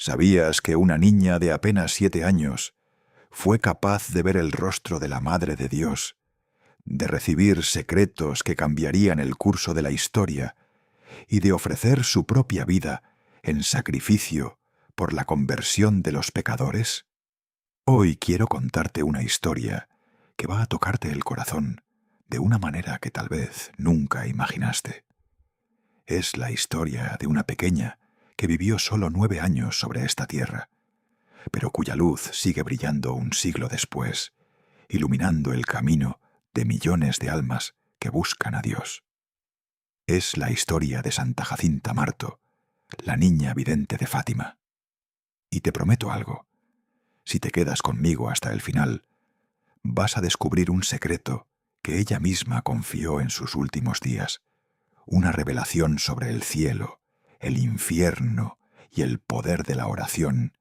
¿Sabías que una niña de apenas 7 años fue capaz de ver el rostro de la Madre de Dios, de recibir secretos que cambiarían el curso de la historia y de ofrecer su propia vida en sacrificio por la conversión de los pecadores? Hoy quiero contarte una historia que va a tocarte el corazón de una manera que tal vez nunca imaginaste. Es la historia de una pequeña que vivió solo 9 años sobre esta tierra, pero cuya luz sigue brillando un siglo después, iluminando el camino de millones de almas que buscan a Dios. Es la historia de Santa Jacinta Marto, la niña vidente de Fátima. Y te prometo algo: si te quedas conmigo hasta el final, vas a descubrir un secreto que ella misma confió en sus últimos días, una revelación sobre el cielo, el infierno y el poder de la oración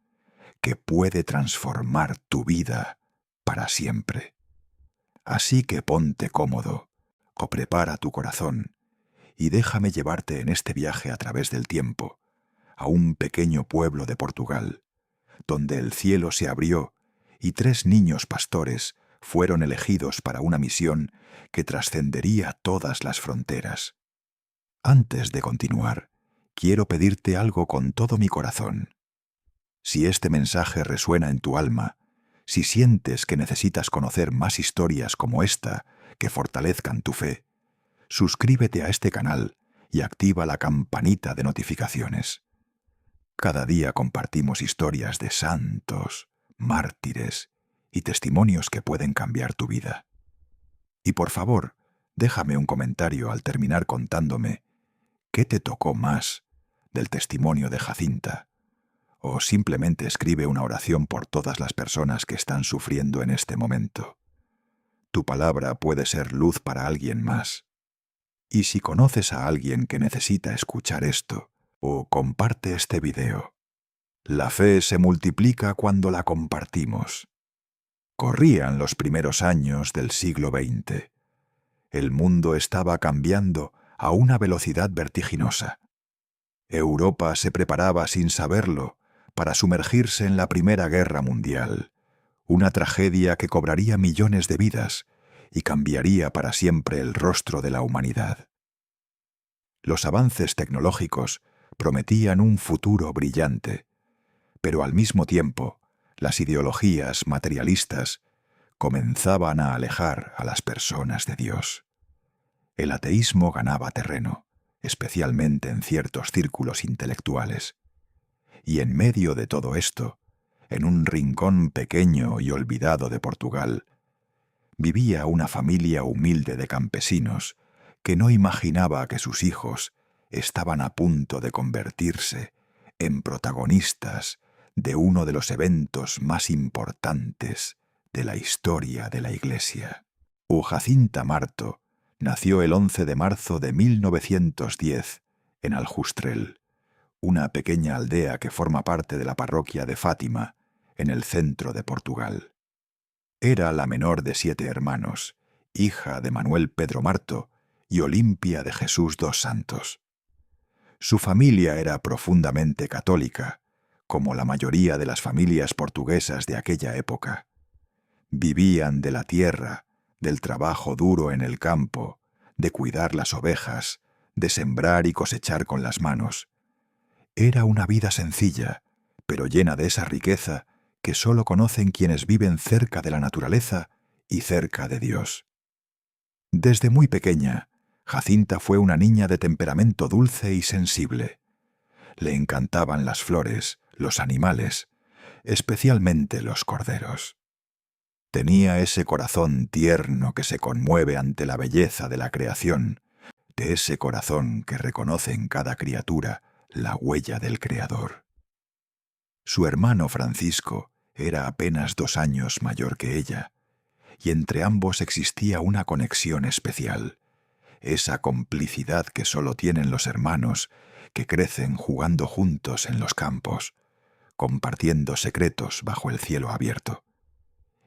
que puede transformar tu vida para siempre. Así que ponte cómodo o prepara tu corazón y déjame llevarte en este viaje a través del tiempo, a un pequeño pueblo de Portugal, donde el cielo se abrió y 3 niños pastores fueron elegidos para una misión que trascendería todas las fronteras. Antes de continuar, quiero pedirte algo con todo mi corazón. Si este mensaje resuena en tu alma, si sientes que necesitas conocer más historias como esta que fortalezcan tu fe, suscríbete a este canal y activa la campanita de notificaciones. Cada día compartimos historias de santos, mártires y testimonios que pueden cambiar tu vida. Y por favor, déjame un comentario al terminar contándome qué te tocó más del testimonio de Jacinta, o simplemente escribe una oración por todas las personas que están sufriendo en este momento. Tu palabra puede ser luz para alguien más. Y si conoces a alguien que necesita escuchar esto, o comparte este video. La fe se multiplica cuando la compartimos. Corrían los primeros años del siglo XX. El mundo estaba cambiando a una velocidad vertiginosa. Europa se preparaba sin saberlo para sumergirse en la Primera Guerra Mundial, una tragedia que cobraría millones de vidas y cambiaría para siempre el rostro de la humanidad. Los avances tecnológicos prometían un futuro brillante, pero al mismo tiempo, las ideologías materialistas comenzaban a alejar a las personas de Dios. El ateísmo ganaba terreno, especialmente en ciertos círculos intelectuales. Y en medio de todo esto, en un rincón pequeño y olvidado de Portugal, vivía una familia humilde de campesinos que no imaginaba que sus hijos estaban a punto de convertirse en protagonistas de uno de los eventos más importantes de la historia de la Iglesia. Jacinta Marto nació el 11 de marzo de 1910 en Aljustrel, una pequeña aldea que forma parte de la parroquia de Fátima, en el centro de Portugal. Era la menor de 7 hermanos, hija de Manuel Pedro Marto y Olimpia de Jesús dos Santos. Su familia era profundamente católica, como la mayoría de las familias portuguesas de aquella época. Vivían de la tierra, del trabajo duro en el campo, de cuidar las ovejas, de sembrar y cosechar con las manos. Era una vida sencilla, pero llena de esa riqueza que solo conocen quienes viven cerca de la naturaleza y cerca de Dios. Desde muy pequeña, Jacinta fue una niña de temperamento dulce y sensible. Le encantaban las flores, los animales, especialmente los corderos. Tenía ese corazón tierno que se conmueve ante la belleza de la creación, de ese corazón que reconoce en cada criatura la huella del Creador. Su hermano Francisco era apenas 2 años mayor que ella, y entre ambos existía una conexión especial, esa complicidad que solo tienen los hermanos que crecen jugando juntos en los campos, compartiendo secretos bajo el cielo abierto.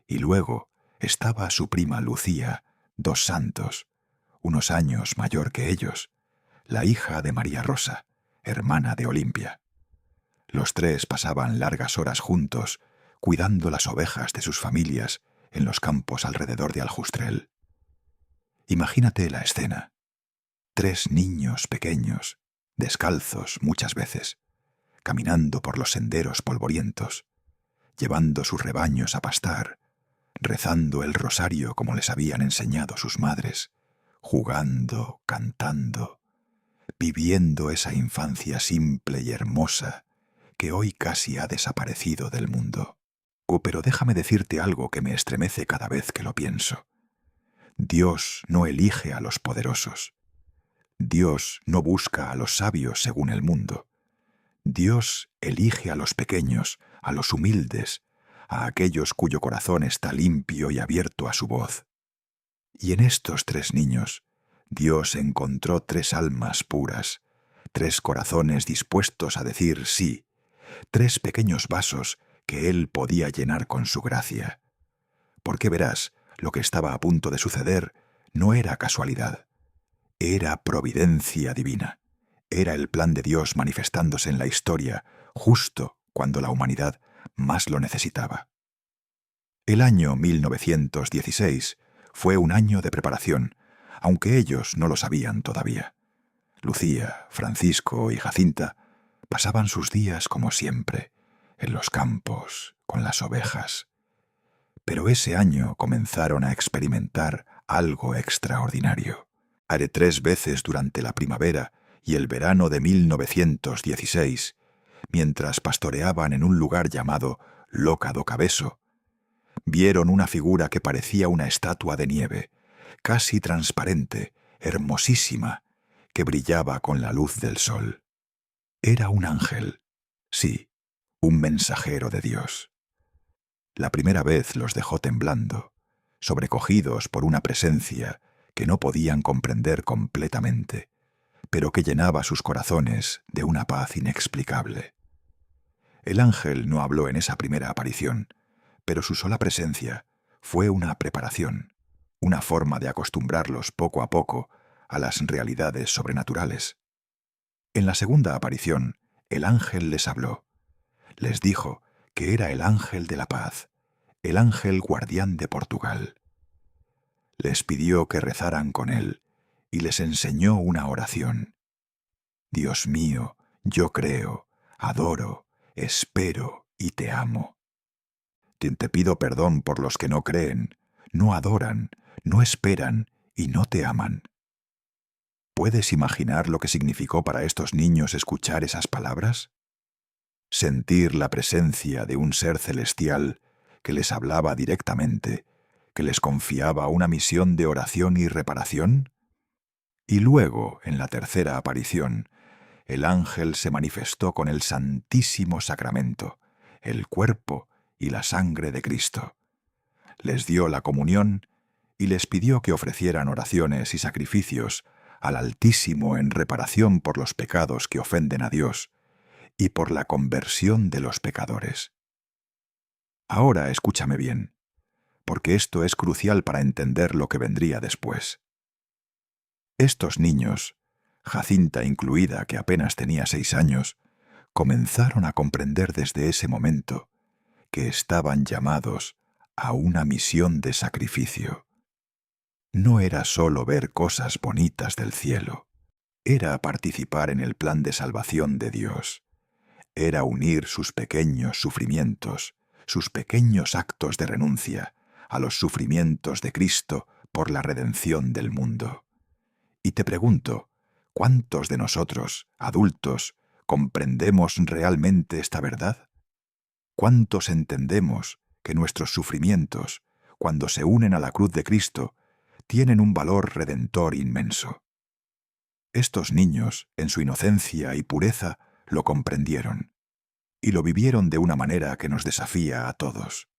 Y luego estaba su prima Lucía dos Santos, unos años mayor que ellos, la hija de María Rosa, hermana de Olimpia. Los tres pasaban largas horas juntos, cuidando las ovejas de sus familias en los campos alrededor de Aljustrel. Imagínate la escena. 3 niños pequeños, descalzos muchas veces, caminando por los senderos polvorientos, llevando sus rebaños a pastar, rezando el rosario como les habían enseñado sus madres, jugando, cantando, viviendo esa infancia simple y hermosa que hoy casi ha desaparecido del mundo. Oh, pero déjame decirte algo que me estremece cada vez que lo pienso. Dios no elige a los poderosos. Dios no busca a los sabios según el mundo. Dios elige a los pequeños, a los humildes, a aquellos cuyo corazón está limpio y abierto a su voz. Y en estos 3 niños, Dios encontró 3 almas puras, 3 corazones dispuestos a decir sí, 3 pequeños vasos que Él podía llenar con su gracia. Porque verás, lo que estaba a punto de suceder no era casualidad, era providencia divina. Era el plan de Dios manifestándose en la historia, justo cuando la humanidad más lo necesitaba. El año 1916 fue un año de preparación, aunque ellos no lo sabían todavía. Lucía, Francisco y Jacinta pasaban sus días como siempre, en los campos, con las ovejas. Pero ese año comenzaron a experimentar algo extraordinario. Haré 3 veces durante la primavera y el verano de 1916, mientras pastoreaban en un lugar llamado Loca do Cabeso, vieron una figura que parecía una estatua de nieve, casi transparente, hermosísima, que brillaba con la luz del sol. Era un ángel, sí, un mensajero de Dios. La primera vez los dejó temblando, sobrecogidos por una presencia que no podían comprender completamente, pero que llenaba sus corazones de una paz inexplicable. El ángel no habló en esa primera aparición, pero su sola presencia fue una preparación, una forma de acostumbrarlos poco a poco a las realidades sobrenaturales. En la segunda aparición, el ángel les habló. Les dijo que era el ángel de la paz, el ángel guardián de Portugal. Les pidió que rezaran con él y les enseñó una oración. Dios mío, yo creo, adoro, espero y te amo. Te pido perdón por los que no creen, no adoran, no esperan y no te aman. ¿Puedes imaginar lo que significó para estos niños escuchar esas palabras? Sentir la presencia de un ser celestial que les hablaba directamente, que les confiaba una misión de oración y reparación. Y luego, en la tercera aparición, el ángel se manifestó con el Santísimo Sacramento, el cuerpo y la sangre de Cristo. Les dio la comunión y les pidió que ofrecieran oraciones y sacrificios al Altísimo en reparación por los pecados que ofenden a Dios y por la conversión de los pecadores. Ahora escúchame bien, porque esto es crucial para entender lo que vendría después. Estos niños, Jacinta incluida, que apenas tenía 6 años, comenzaron a comprender desde ese momento que estaban llamados a una misión de sacrificio. No era solo ver cosas bonitas del cielo, era participar en el plan de salvación de Dios. Era unir sus pequeños sufrimientos, sus pequeños actos de renuncia, a los sufrimientos de Cristo por la redención del mundo. Y te pregunto, ¿cuántos de nosotros, adultos, comprendemos realmente esta verdad? ¿Cuántos entendemos que nuestros sufrimientos, cuando se unen a la cruz de Cristo, tienen un valor redentor inmenso? Estos niños, en su inocencia y pureza, lo comprendieron, y lo vivieron de una manera que nos desafía a todos.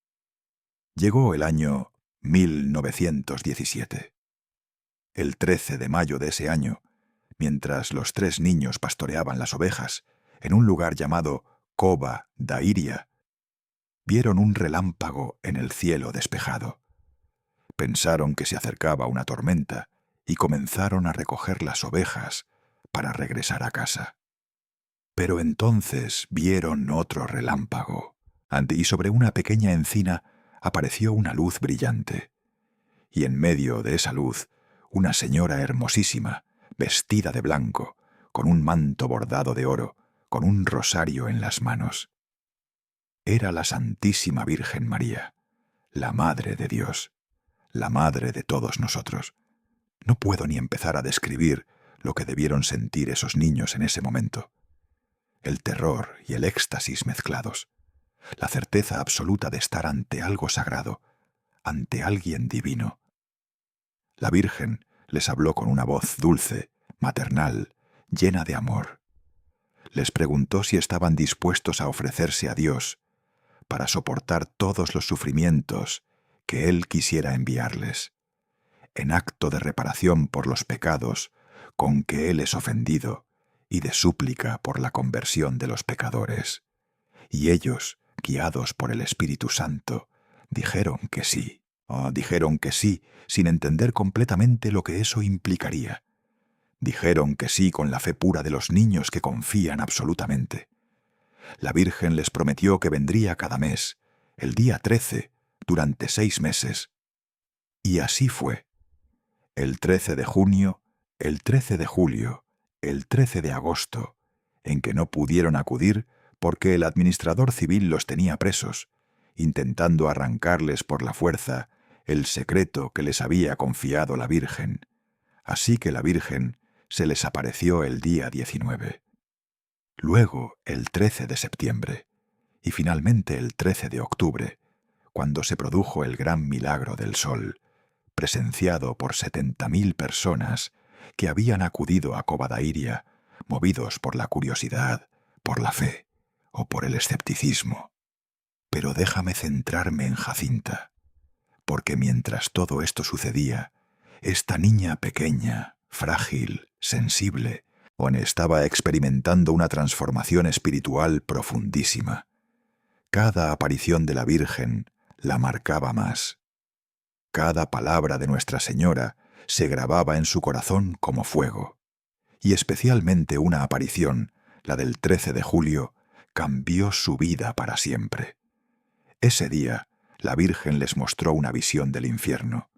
Llegó el año 1917. El 13 de mayo de ese año, mientras los 3 niños pastoreaban las ovejas, en un lugar llamado Cova da Iria, vieron un relámpago en el cielo despejado. Pensaron que se acercaba una tormenta y comenzaron a recoger las ovejas para regresar a casa. Pero entonces vieron otro relámpago, y sobre una pequeña encina apareció una luz brillante. Y en medio de esa luz, una señora hermosísima, vestida de blanco, con un manto bordado de oro, con un rosario en las manos. Era la Santísima Virgen María, la Madre de Dios, la Madre de todos nosotros. No puedo ni empezar a describir lo que debieron sentir esos niños en ese momento. El terror y el éxtasis mezclados, la certeza absoluta de estar ante algo sagrado, ante alguien divino. La Virgen les habló con una voz dulce, maternal, llena de amor. Les preguntó si estaban dispuestos a ofrecerse a Dios para soportar todos los sufrimientos que Él quisiera enviarles, en acto de reparación por los pecados con que Él es ofendido y de súplica por la conversión de los pecadores. Y ellos, guiados por el Espíritu Santo, dijeron que sí. Dijeron que sí, sin entender completamente lo que eso implicaría. Dijeron que sí con la fe pura de los niños que confían absolutamente. La Virgen les prometió que vendría cada mes, el día 13, durante 6 meses. Y así fue. El 13 de junio, el 13 de julio, el 13 de agosto, en que no pudieron acudir porque el administrador civil los tenía presos, intentando arrancarles por la fuerza el secreto que les había confiado la Virgen. Así que la Virgen se les apareció el día 19. Luego el 13 de septiembre y finalmente el 13 de octubre, cuando se produjo el gran milagro del sol, presenciado por 70.000 personas que habían acudido a Covadairia, movidos por la curiosidad, por la fe o por el escepticismo. Pero déjame centrarme en Jacinta, porque mientras todo esto sucedía, esta niña pequeña, frágil, sensible, estaba experimentando una transformación espiritual profundísima. Cada aparición de la Virgen la marcaba más. Cada palabra de Nuestra Señora se grababa en su corazón como fuego. Y especialmente una aparición, la del 13 de julio, cambió su vida para siempre. Ese día, la Virgen les mostró una visión del infierno.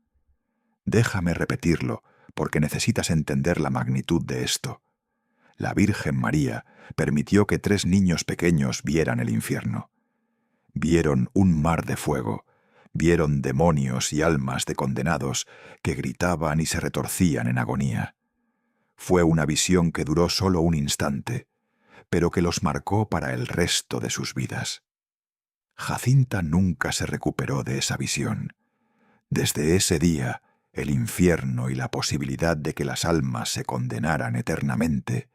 Déjame repetirlo, porque necesitas entender la magnitud de esto. La Virgen María permitió que 3 niños pequeños vieran el infierno. Vieron un mar de fuego, vieron demonios y almas de condenados que gritaban y se retorcían en agonía. Fue una visión que duró solo un instante, pero que los marcó para el resto de sus vidas. Jacinta nunca se recuperó de esa visión. Desde ese día, el infierno y la posibilidad de que las almas se condenaran eternamente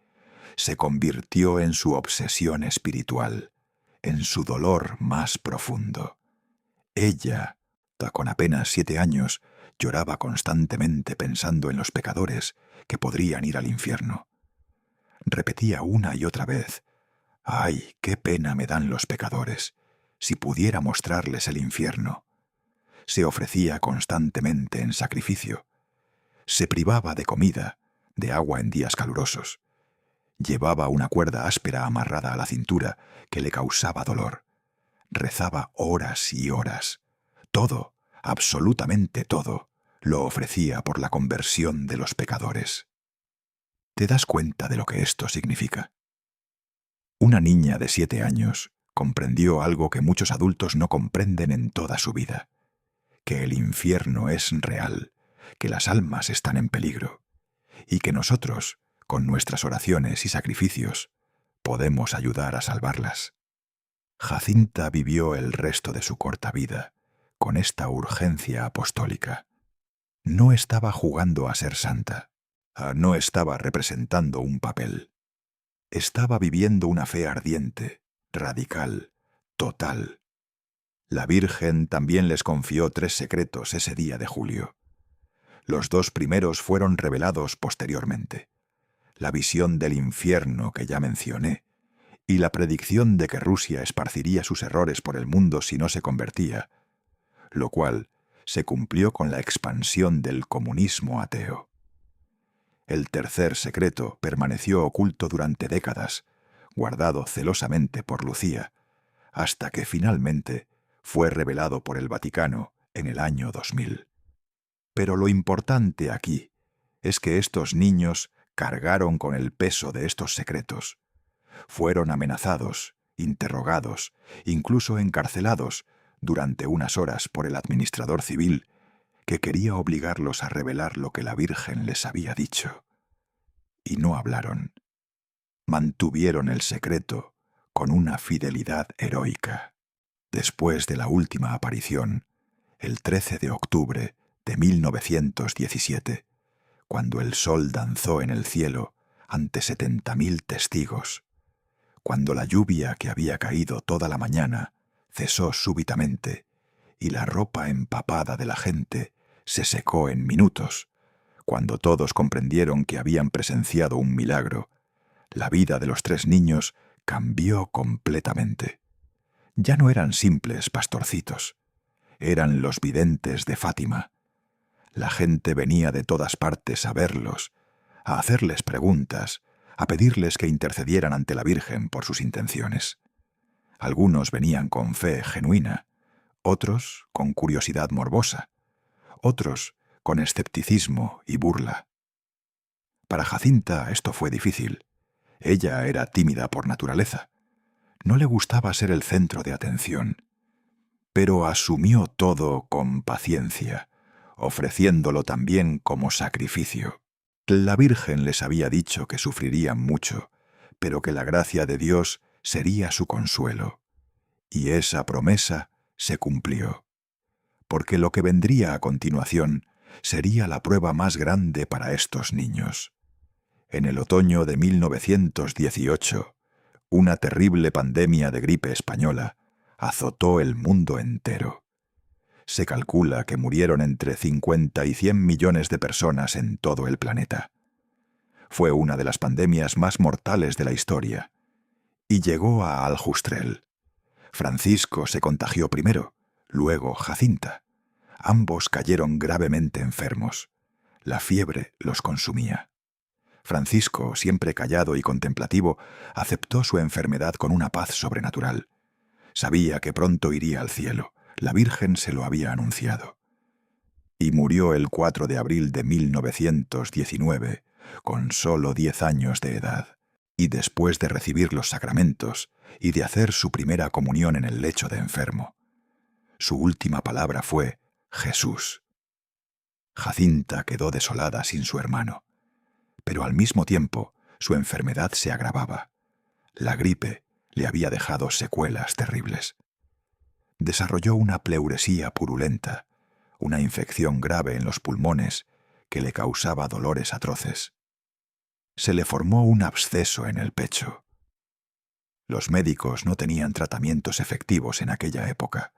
se convirtió en su obsesión espiritual, en su dolor más profundo. Ella, con apenas 7 años, lloraba constantemente pensando en los pecadores que podrían ir al infierno. Repetía una y otra vez: «¡Ay, qué pena me dan los pecadores! Si pudiera mostrarles el infierno». Se ofrecía constantemente en sacrificio. Se privaba de comida, de agua en días calurosos. Llevaba una cuerda áspera amarrada a la cintura que le causaba dolor. Rezaba horas y horas. Todo, absolutamente todo, lo ofrecía por la conversión de los pecadores. ¿Te das cuenta de lo que esto significa? Una niña de 7 años comprendió algo que muchos adultos no comprenden en toda su vida: que el infierno es real, que las almas están en peligro, y que nosotros, con nuestras oraciones y sacrificios, podemos ayudar a salvarlas. Jacinta vivió el resto de su corta vida con esta urgencia apostólica. No estaba jugando a ser santa, no estaba representando un papel. Estaba viviendo una fe ardiente, radical, total. La Virgen también les confió 3 secretos ese día de julio. Los 2 primeros fueron revelados posteriormente: la visión del infierno que ya mencioné, y la predicción de que Rusia esparciría sus errores por el mundo si no se convertía, lo cual se cumplió con la expansión del comunismo ateo. El tercer secreto permaneció oculto durante décadas, guardado celosamente por Lucía, hasta que finalmente fue revelado por el Vaticano en el año 2000. Pero lo importante aquí es que estos niños cargaron con el peso de estos secretos. Fueron amenazados, interrogados, incluso encarcelados durante unas horas por el administrador civil, que quería obligarlos a revelar lo que la Virgen les había dicho. Y no hablaron. Mantuvieron el secreto con una fidelidad heroica. Después de la última aparición, el 13 de octubre de 1917, cuando el sol danzó en el cielo ante 70.000 testigos, cuando la lluvia que había caído toda la mañana cesó súbitamente y la ropa empapada de la gente se secó en minutos, cuando todos comprendieron que habían presenciado un milagro, la vida de los 3 niños cambió completamente. Ya no eran simples pastorcitos, eran los videntes de Fátima. La gente venía de todas partes a verlos, a hacerles preguntas, a pedirles que intercedieran ante la Virgen por sus intenciones. Algunos venían con fe genuina, otros con curiosidad morbosa, otros con escepticismo y burla. Para Jacinta esto fue difícil. Ella era tímida por naturaleza. No le gustaba ser el centro de atención, pero asumió todo con paciencia, ofreciéndolo también como sacrificio. La Virgen les había dicho que sufrirían mucho, pero que la gracia de Dios sería su consuelo. Y esa promesa se cumplió, porque lo que vendría a continuación sería la prueba más grande para estos niños. En el otoño de 1918, una terrible pandemia de gripe española azotó el mundo entero. Se calcula que murieron entre 50 y 100 millones de personas en todo el planeta. Fue una de las pandemias más mortales de la historia, y llegó a Aljustrel. Francisco se contagió primero, luego Jacinta. Ambos cayeron gravemente enfermos. La fiebre los consumía. Francisco, siempre callado y contemplativo, aceptó su enfermedad con una paz sobrenatural. Sabía que pronto iría al cielo. La Virgen se lo había anunciado. Y murió el 4 de abril de 1919, con solo 10 años de edad, y después de recibir los sacramentos y de hacer su primera comunión en el lecho de enfermo. Su última palabra fue Jesús. Jacinta quedó desolada sin su hermano, pero al mismo tiempo su enfermedad se agravaba. La gripe le había dejado secuelas terribles. Desarrolló una pleuresía purulenta, una infección grave en los pulmones que le causaba dolores atroces. Se le formó un absceso en el pecho. Los médicos no tenían tratamientos efectivos en aquella época.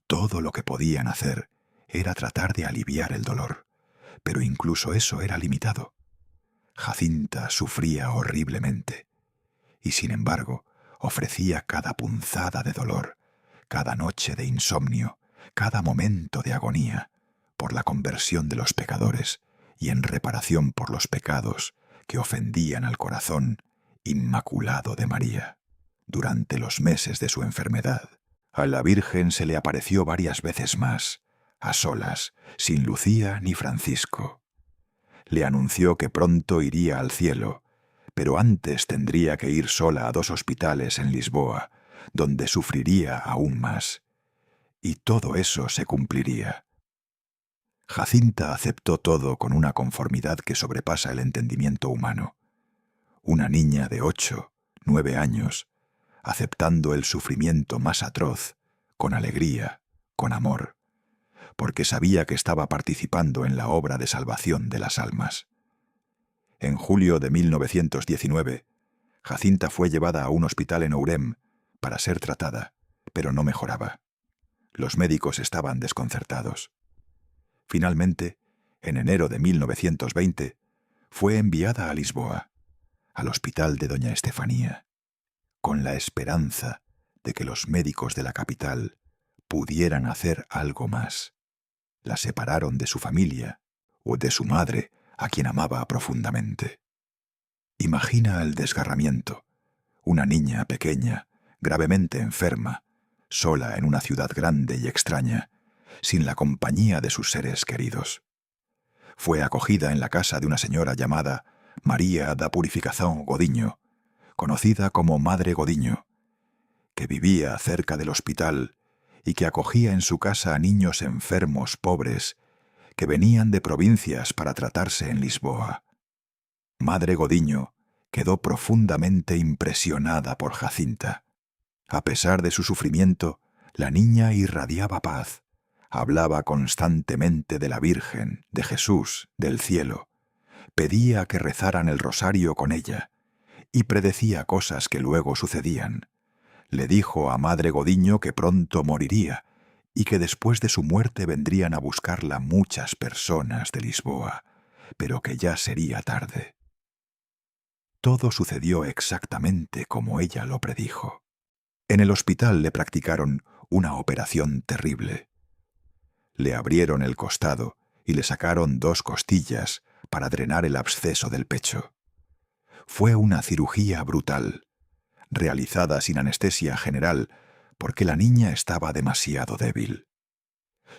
Todo lo que podían hacer era tratar de aliviar el dolor, pero incluso eso era limitado. Jacinta sufría horriblemente, y sin embargo ofrecía cada punzada de dolor, cada noche de insomnio, cada momento de agonía, por la conversión de los pecadores y en reparación por los pecados que ofendían al corazón inmaculado de María. Durante los meses de su enfermedad, a la Virgen se le apareció varias veces más, a solas, sin Lucía ni Francisco. Le anunció que pronto iría al cielo, pero antes tendría que ir sola a 2 hospitales en Lisboa, donde sufriría aún más. Y todo eso se cumpliría. Jacinta aceptó todo con una conformidad que sobrepasa el entendimiento humano. Una niña de 8, 9 años, aceptando el sufrimiento más atroz, con alegría, con amor, porque sabía que estaba participando en la obra de salvación de las almas. En julio de 1919, Jacinta fue llevada a un hospital en Ourem para ser tratada, pero no mejoraba. Los médicos estaban desconcertados. Finalmente, en enero de 1920, fue enviada a Lisboa, al hospital de Doña Estefanía, con la esperanza de que los médicos de la capital pudieran hacer algo más. La separaron de su familia o de su madre, a quien amaba profundamente. Imagina el desgarramiento, una niña pequeña, gravemente enferma, sola en una ciudad grande y extraña, sin la compañía de sus seres queridos. Fue acogida en la casa de una señora llamada María da Purificación Godiño, conocida como Madre Godiño, que vivía cerca del hospital y que acogía en su casa a niños enfermos pobres que venían de provincias para tratarse en Lisboa. Madre Godiño quedó profundamente impresionada por Jacinta. A pesar de su sufrimiento, la niña irradiaba paz. Hablaba constantemente de la Virgen, de Jesús, del cielo. Pedía que rezaran el rosario con ella y predecía cosas que luego sucedían. Le dijo a Madre Godiño que pronto moriría y que después de su muerte vendrían a buscarla muchas personas de Lisboa, pero que ya sería tarde. Todo sucedió exactamente como ella lo predijo. En el hospital le practicaron una operación terrible. Le abrieron el costado y le sacaron 2 costillas para drenar el absceso del pecho. Fue una cirugía brutal, realizada sin anestesia general porque la niña estaba demasiado débil.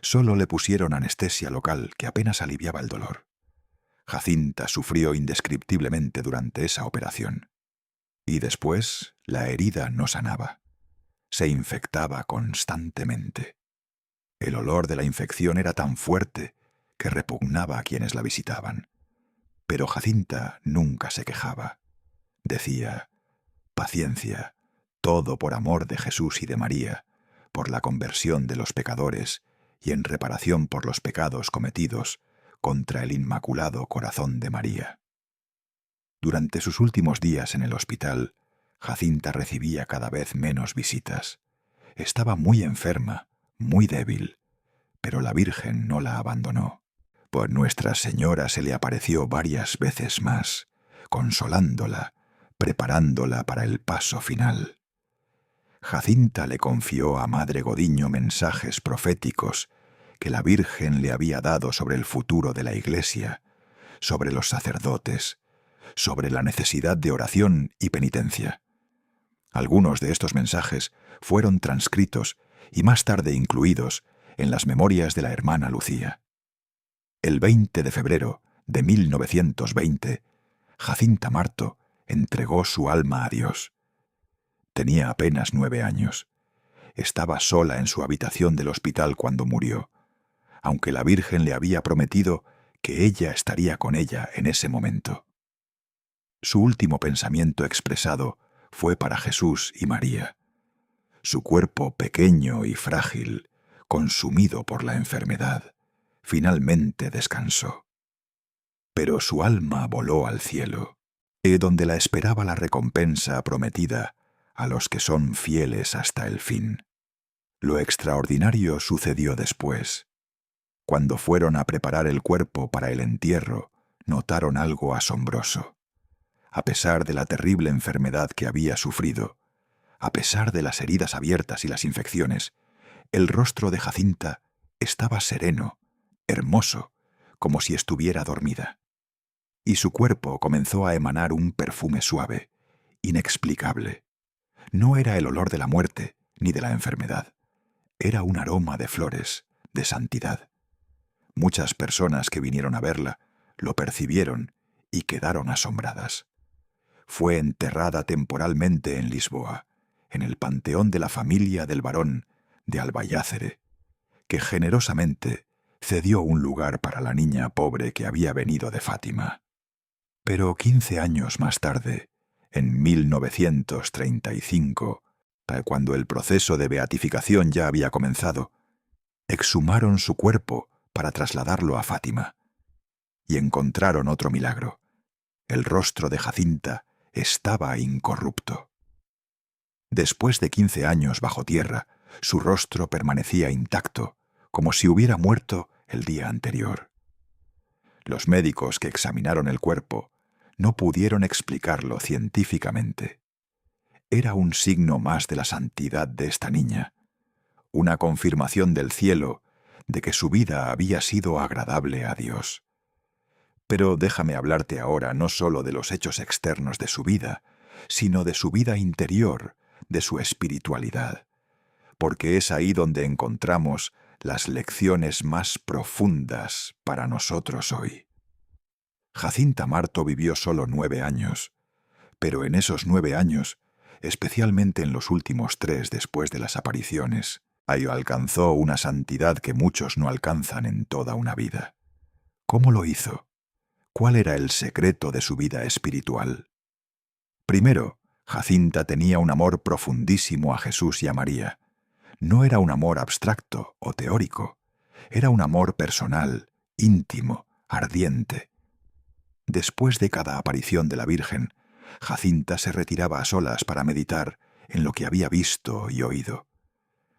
Solo le pusieron anestesia local que apenas aliviaba el dolor. Jacinta sufrió indescriptiblemente durante esa operación. Y después la herida no sanaba. Se infectaba constantemente. El olor de la infección era tan fuerte que repugnaba a quienes la visitaban. Pero Jacinta nunca se quejaba. Decía: paciencia, todo por amor de Jesús y de María, por la conversión de los pecadores y en reparación por los pecados cometidos contra el Inmaculado Corazón de María. Durante sus últimos días en el hospital, Jacinta recibía cada vez menos visitas. Estaba muy enferma, muy débil, pero la Virgen no la abandonó. Pues Nuestra Señora se le apareció varias veces más, consolándola, preparándola para el paso final. Jacinta le confió a Madre Godiño mensajes proféticos que la Virgen le había dado sobre el futuro de la Iglesia, sobre los sacerdotes, sobre la necesidad de oración y penitencia. Algunos de estos mensajes fueron transcritos y más tarde incluidos en las memorias de la hermana Lucía. El 20 de febrero de 1920, Jacinta Marto entregó su alma a Dios. Tenía apenas 9 años. Estaba sola en su habitación del hospital cuando murió, aunque la Virgen le había prometido que ella estaría con ella en ese momento. Su último pensamiento expresado fue para Jesús y María. Su cuerpo pequeño y frágil, consumido por la enfermedad, finalmente descansó. Pero su alma voló al cielo, donde la esperaba la recompensa prometida a los que son fieles hasta el fin. Lo extraordinario sucedió después. Cuando fueron a preparar el cuerpo para el entierro, notaron algo asombroso. A pesar de la terrible enfermedad que había sufrido, a pesar de las heridas abiertas y las infecciones, el rostro de Jacinta estaba sereno, hermoso, como si estuviera dormida. Y su cuerpo comenzó a emanar un perfume suave, inexplicable. No era el olor de la muerte ni de la enfermedad. Era un aroma de flores, de santidad. Muchas personas que vinieron a verla lo percibieron y quedaron asombradas. Fue enterrada temporalmente en Lisboa, en el panteón de la familia del barón de Albayácere, que generosamente cedió un lugar para la niña pobre que había venido de Fátima. Pero 15 años más tarde, en 1935, cuando el proceso de beatificación ya había comenzado, exhumaron su cuerpo para trasladarlo a Fátima. Y encontraron otro milagro. El rostro de Jacinta estaba incorrupto. Después de 15 años bajo tierra, su rostro permanecía intacto, como si hubiera muerto el día anterior. Los médicos que examinaron el cuerpo no pudieron explicarlo científicamente. Era un signo más de la santidad de esta niña, una confirmación del cielo de que su vida había sido agradable a Dios. Pero déjame hablarte ahora no solo de los hechos externos de su vida, sino de su vida interior, de su espiritualidad, porque es ahí donde encontramos las lecciones más profundas para nosotros hoy. Jacinta Marto vivió solo 9 años, pero en esos 9 años, especialmente en los últimos 3 después de las apariciones, ahí alcanzó una santidad que muchos no alcanzan en toda una vida. ¿Cómo lo hizo? ¿Cuál era el secreto de su vida espiritual? Primero, Jacinta tenía un amor profundísimo a Jesús y a María. No era un amor abstracto o teórico, era un amor personal, íntimo, ardiente. Después de cada aparición de la Virgen, Jacinta se retiraba a solas para meditar en lo que había visto y oído.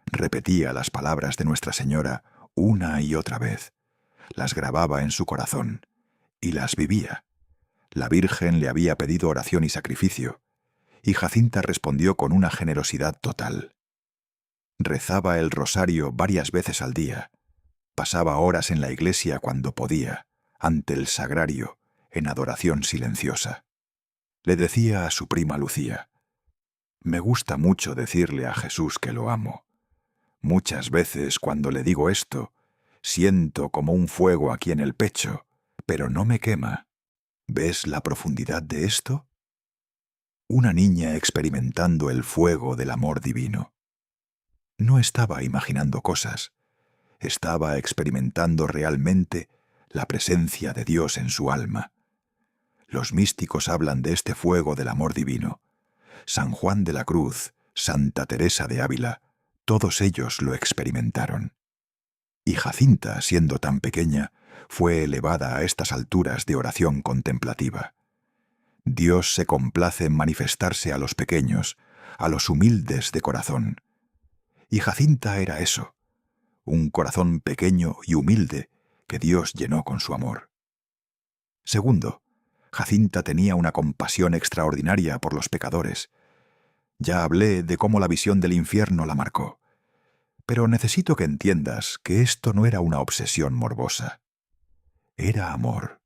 Repetía las palabras de Nuestra Señora una y otra vez, las grababa en su corazón y las vivía. La Virgen le había pedido oración y sacrificio, y Jacinta respondió con una generosidad total. Rezaba el rosario varias veces al día, pasaba horas en la iglesia cuando podía, ante el sagrario, en adoración silenciosa. Le decía a su prima Lucía: «Me gusta mucho decirle a Jesús que lo amo. Muchas veces cuando le digo esto, siento como un fuego aquí en el pecho, pero no me quema. ¿Ves la profundidad de esto?». Una niña experimentando el fuego del amor divino. No estaba imaginando cosas, estaba experimentando realmente la presencia de Dios en su alma. Los místicos hablan de este fuego del amor divino. San Juan de la Cruz, Santa Teresa de Ávila, todos ellos lo experimentaron. Y Jacinta, siendo tan pequeña, fue elevada a estas alturas de oración contemplativa. Dios se complace en manifestarse a los pequeños, a los humildes de corazón. Y Jacinta era eso, un corazón pequeño y humilde que Dios llenó con su amor. Segundo, Jacinta tenía una compasión extraordinaria por los pecadores. Ya hablé de cómo la visión del infierno la marcó. Pero necesito que entiendas que esto no era una obsesión morbosa. Era amor.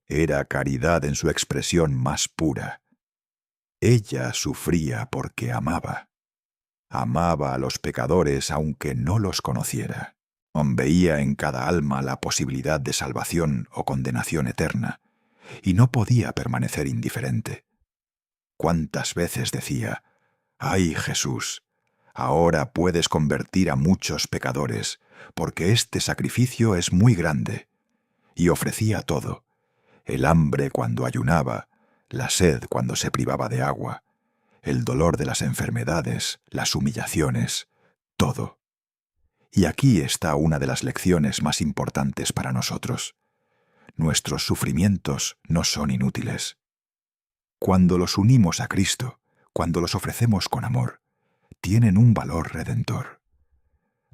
Era caridad en su expresión más pura. Ella sufría porque amaba. Amaba a los pecadores aunque no los conociera. Veía en cada alma la posibilidad de salvación o condenación eterna, y no podía permanecer indiferente. ¿Cuántas veces decía: «Ay, Jesús, ahora puedes convertir a muchos pecadores, porque este sacrificio es muy grande»? Y ofrecía todo: el hambre cuando ayunaba, la sed cuando se privaba de agua, el dolor de las enfermedades, las humillaciones, todo. Y aquí está una de las lecciones más importantes para nosotros. Nuestros sufrimientos no son inútiles. Cuando los unimos a Cristo, cuando los ofrecemos con amor, tienen un valor redentor.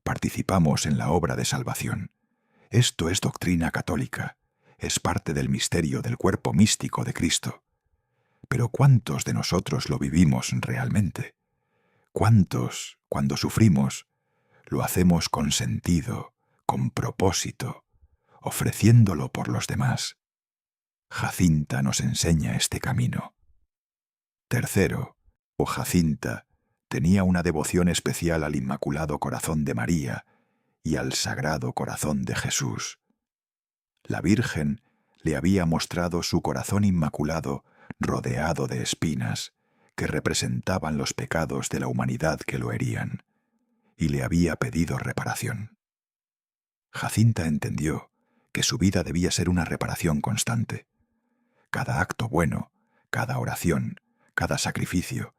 Participamos en la obra de salvación. Esto es doctrina católica, es parte del misterio del cuerpo místico de Cristo. Pero ¿cuántos de nosotros lo vivimos realmente? ¿Cuántos, cuando sufrimos, lo hacemos con sentido, con propósito, ofreciéndolo por los demás? Jacinta nos enseña este camino. Tercero, Jacinta tenía una devoción especial al Inmaculado Corazón de María y al Sagrado Corazón de Jesús. La Virgen le había mostrado su corazón inmaculado rodeado de espinas que representaban los pecados de la humanidad que lo herían, y le había pedido reparación. Jacinta entendió que su vida debía ser una reparación constante. Cada acto bueno, cada oración, cada sacrificio,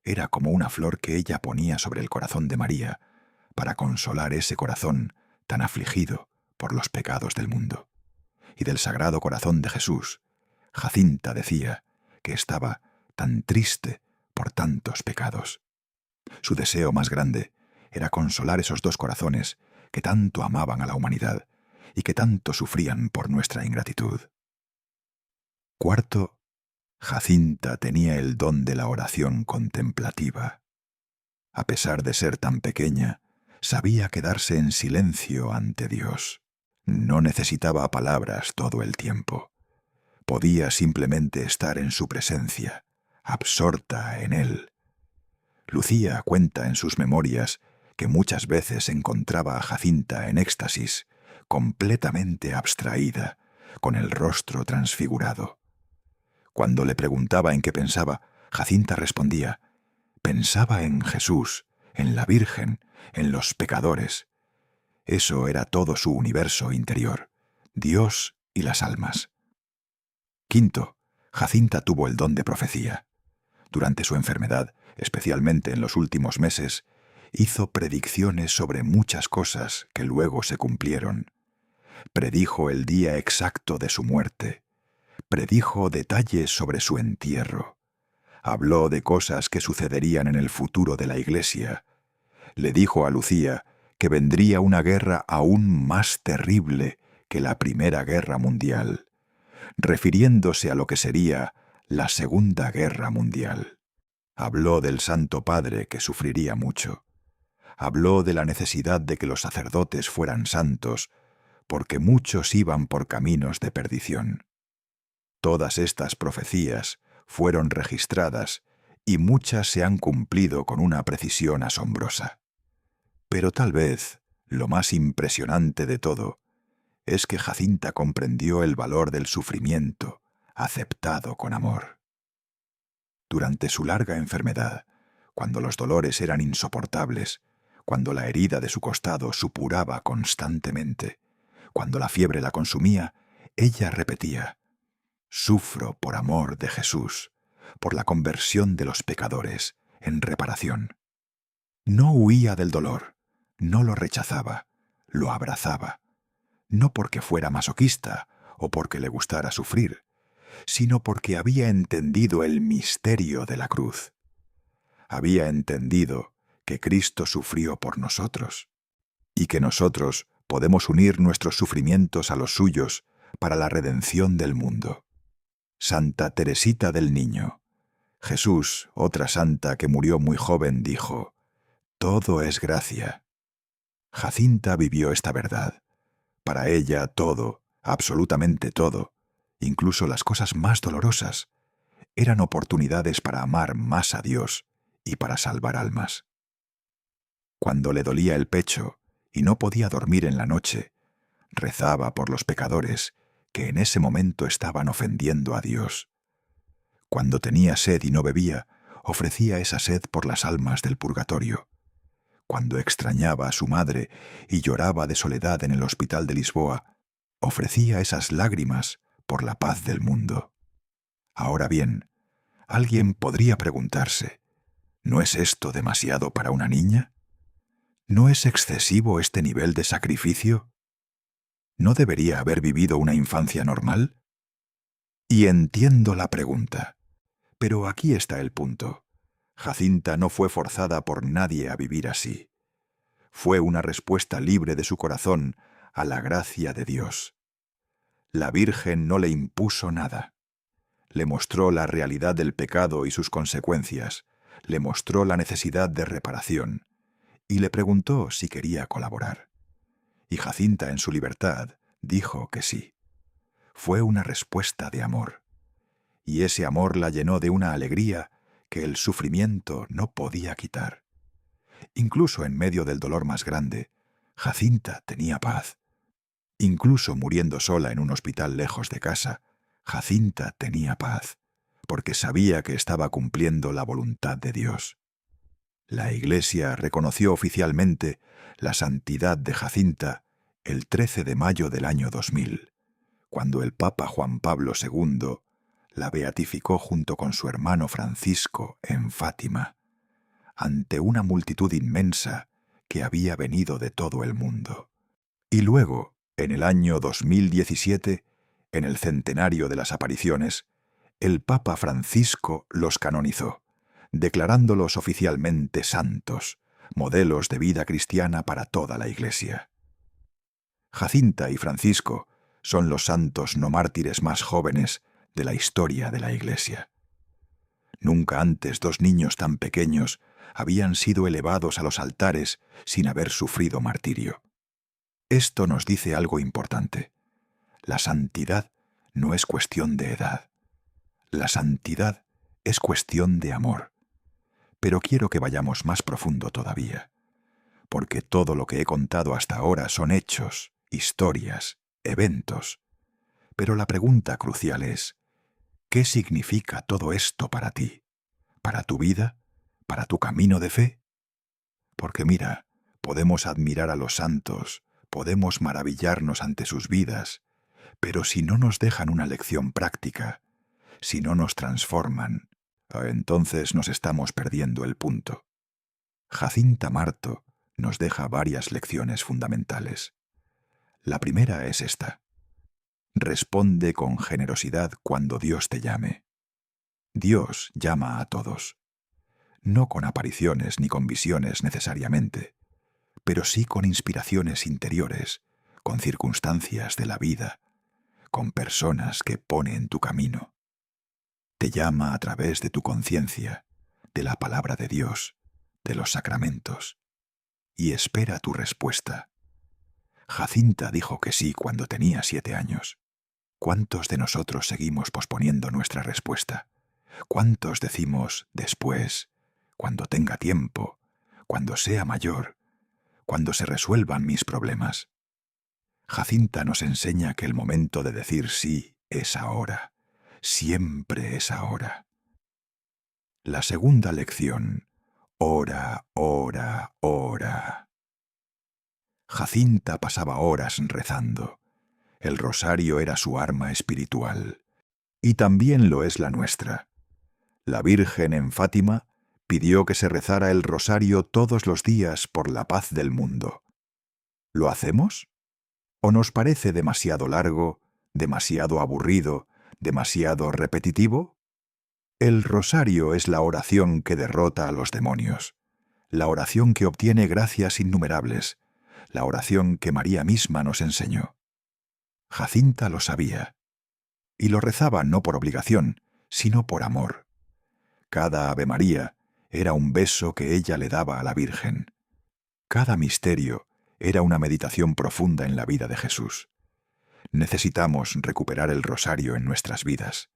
era como una flor que ella ponía sobre el corazón de María para consolar ese corazón tan afligido por los pecados del mundo. Y del Sagrado Corazón de Jesús, Jacinta decía que estaba tan triste por tantos pecados. Su deseo más grande era consolar esos dos corazones que tanto amaban a la humanidad y que tanto sufrían por nuestra ingratitud. Cuarto, Jacinta tenía el don de la oración contemplativa. A pesar de ser tan pequeña, sabía quedarse en silencio ante Dios. No necesitaba palabras todo el tiempo. Podía simplemente estar en su presencia, absorta en él. Lucía cuenta en sus memorias que muchas veces encontraba a Jacinta en éxtasis, completamente abstraída, con el rostro transfigurado. Cuando le preguntaba en qué pensaba, Jacinta respondía: pensaba en Jesús, en la Virgen, en los pecadores. Eso era todo su universo interior, Dios y las almas. Quinto, Jacinta tuvo el don de profecía. Durante su enfermedad, especialmente en los últimos meses, hizo predicciones sobre muchas cosas que luego se cumplieron. Predijo el día exacto de su muerte. Predijo detalles sobre su entierro. Habló de cosas que sucederían en el futuro de la Iglesia. Le dijo a Lucía que vendría una guerra aún más terrible que la Primera Guerra Mundial, refiriéndose a lo que sería la Segunda Guerra Mundial. Habló del Santo Padre que sufriría mucho. Habló de la necesidad de que los sacerdotes fueran santos, porque muchos iban por caminos de perdición. Todas estas profecías fueron registradas y muchas se han cumplido con una precisión asombrosa. Pero tal vez lo más impresionante de todo es que Jacinta comprendió el valor del sufrimiento aceptado con amor. Durante su larga enfermedad, cuando los dolores eran insoportables, cuando la herida de su costado supuraba constantemente, cuando la fiebre la consumía, ella repetía: «Sufro por amor de Jesús, por la conversión de los pecadores, en reparación». No huía del dolor, no lo rechazaba, lo abrazaba, no porque fuera masoquista o porque le gustara sufrir, sino porque había entendido el misterio de la cruz. Había entendido que Cristo sufrió por nosotros y que nosotros podemos unir nuestros sufrimientos a los suyos para la redención del mundo. Santa Teresita del Niño, Jesús, otra santa que murió muy joven, dijo: «Todo es gracia». Jacinta vivió esta verdad. Para ella todo, absolutamente todo, incluso las cosas más dolorosas, eran oportunidades para amar más a Dios y para salvar almas. Cuando le dolía el pecho y no podía dormir en la noche, rezaba por los pecadores que en ese momento estaban ofendiendo a Dios. Cuando tenía sed y no bebía, ofrecía esa sed por las almas del purgatorio. Cuando extrañaba a su madre y lloraba de soledad en el hospital de Lisboa, ofrecía esas lágrimas por la paz del mundo. Ahora bien, alguien podría preguntarse: ¿no es esto demasiado para una niña? ¿No es excesivo este nivel de sacrificio? ¿No debería haber vivido una infancia normal? Y entiendo la pregunta, pero aquí está el punto. Jacinta no fue forzada por nadie a vivir así. Fue una respuesta libre de su corazón a la gracia de Dios. La Virgen no le impuso nada. Le mostró la realidad del pecado y sus consecuencias, le mostró la necesidad de reparación, y le preguntó si quería colaborar. Y Jacinta, en su libertad, dijo que sí. Fue una respuesta de amor, y ese amor la llenó de una alegría que el sufrimiento no podía quitar. Incluso en medio del dolor más grande, Jacinta tenía paz. Incluso muriendo sola en un hospital lejos de casa, Jacinta tenía paz, porque sabía que estaba cumpliendo la voluntad de Dios. La Iglesia reconoció oficialmente la santidad de Jacinta el 13 de mayo del año 2000, cuando el Papa Juan Pablo II la beatificó junto con su hermano Francisco en Fátima, ante una multitud inmensa que había venido de todo el mundo. Y luego, en el año 2017, en el centenario de las apariciones, el Papa Francisco los canonizó, declarándolos oficialmente santos, modelos de vida cristiana para toda la Iglesia. Jacinta y Francisco son los santos no mártires más jóvenes de la historia de la Iglesia. Nunca antes dos niños tan pequeños habían sido elevados a los altares sin haber sufrido martirio. Esto nos dice algo importante. La santidad no es cuestión de edad. La santidad es cuestión de amor. Pero quiero que vayamos más profundo todavía, porque todo lo que he contado hasta ahora son hechos, historias, eventos. Pero la pregunta crucial es, ¿qué significa todo esto para ti? ¿Para tu vida? ¿Para tu camino de fe? Porque mira, podemos admirar a los santos, podemos maravillarnos ante sus vidas, pero si no nos dejan una lección práctica, si no nos transforman, entonces nos estamos perdiendo el punto. Jacinta Marto nos deja varias lecciones fundamentales. La primera es esta: responde con generosidad cuando Dios te llame. Dios llama a todos, no con apariciones ni con visiones necesariamente, pero sí con inspiraciones interiores, con circunstancias de la vida, con personas que pone en tu camino. Te llama a través de tu conciencia, de la palabra de Dios, de los sacramentos, y espera tu respuesta. Jacinta dijo que sí cuando tenía 7 años. ¿Cuántos de nosotros seguimos posponiendo nuestra respuesta? ¿Cuántos decimos después, cuando tenga tiempo, cuando sea mayor, cuando se resuelvan mis problemas? Jacinta nos enseña que el momento de decir sí es ahora, siempre es ahora. La segunda lección: ora, ora, ora. Jacinta pasaba horas rezando. El rosario era su arma espiritual, y también lo es la nuestra. La Virgen en Fátima pidió que se rezara el rosario todos los días por la paz del mundo. ¿Lo hacemos? ¿O nos parece demasiado largo, demasiado aburrido, demasiado repetitivo? El rosario es la oración que derrota a los demonios, la oración que obtiene gracias innumerables, la oración que María misma nos enseñó. Jacinta lo sabía, y lo rezaba no por obligación, sino por amor. Cada Ave María era un beso que ella le daba a la Virgen. Cada misterio era una meditación profunda en la vida de Jesús. Necesitamos recuperar el rosario en nuestras vidas.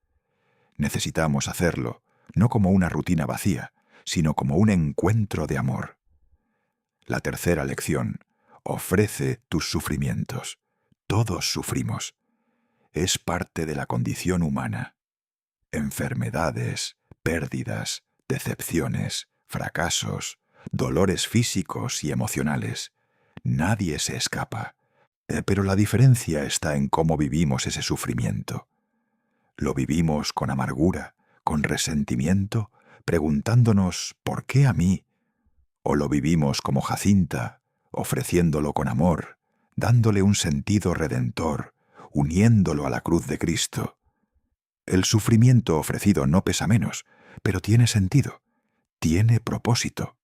Necesitamos hacerlo, no como una rutina vacía, sino como un encuentro de amor. La tercera lección: ofrece tus sufrimientos. Todos sufrimos. Es parte de la condición humana. Enfermedades, pérdidas, decepciones, fracasos, dolores físicos y emocionales. Nadie se escapa. Pero la diferencia está en cómo vivimos ese sufrimiento. ¿Lo vivimos con amargura, con resentimiento, preguntándonos ¿por qué a mí? ¿O lo vivimos como Jacinta, ofreciéndolo con amor, dándole un sentido redentor, uniéndolo a la cruz de Cristo? El sufrimiento ofrecido no pesa menos, pero tiene sentido, tiene propósito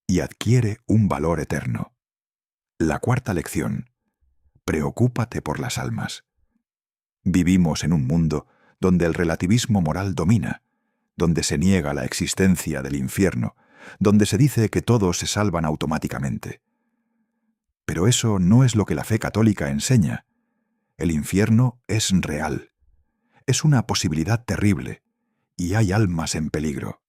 y adquiere un valor eterno. La cuarta lección: preocúpate por las almas. Vivimos en un mundo donde el relativismo moral domina, donde se niega la existencia del infierno, donde se dice que todos se salvan automáticamente. Pero eso no es lo que la fe católica enseña. El infierno es real. Es una posibilidad terrible, y hay almas en peligro.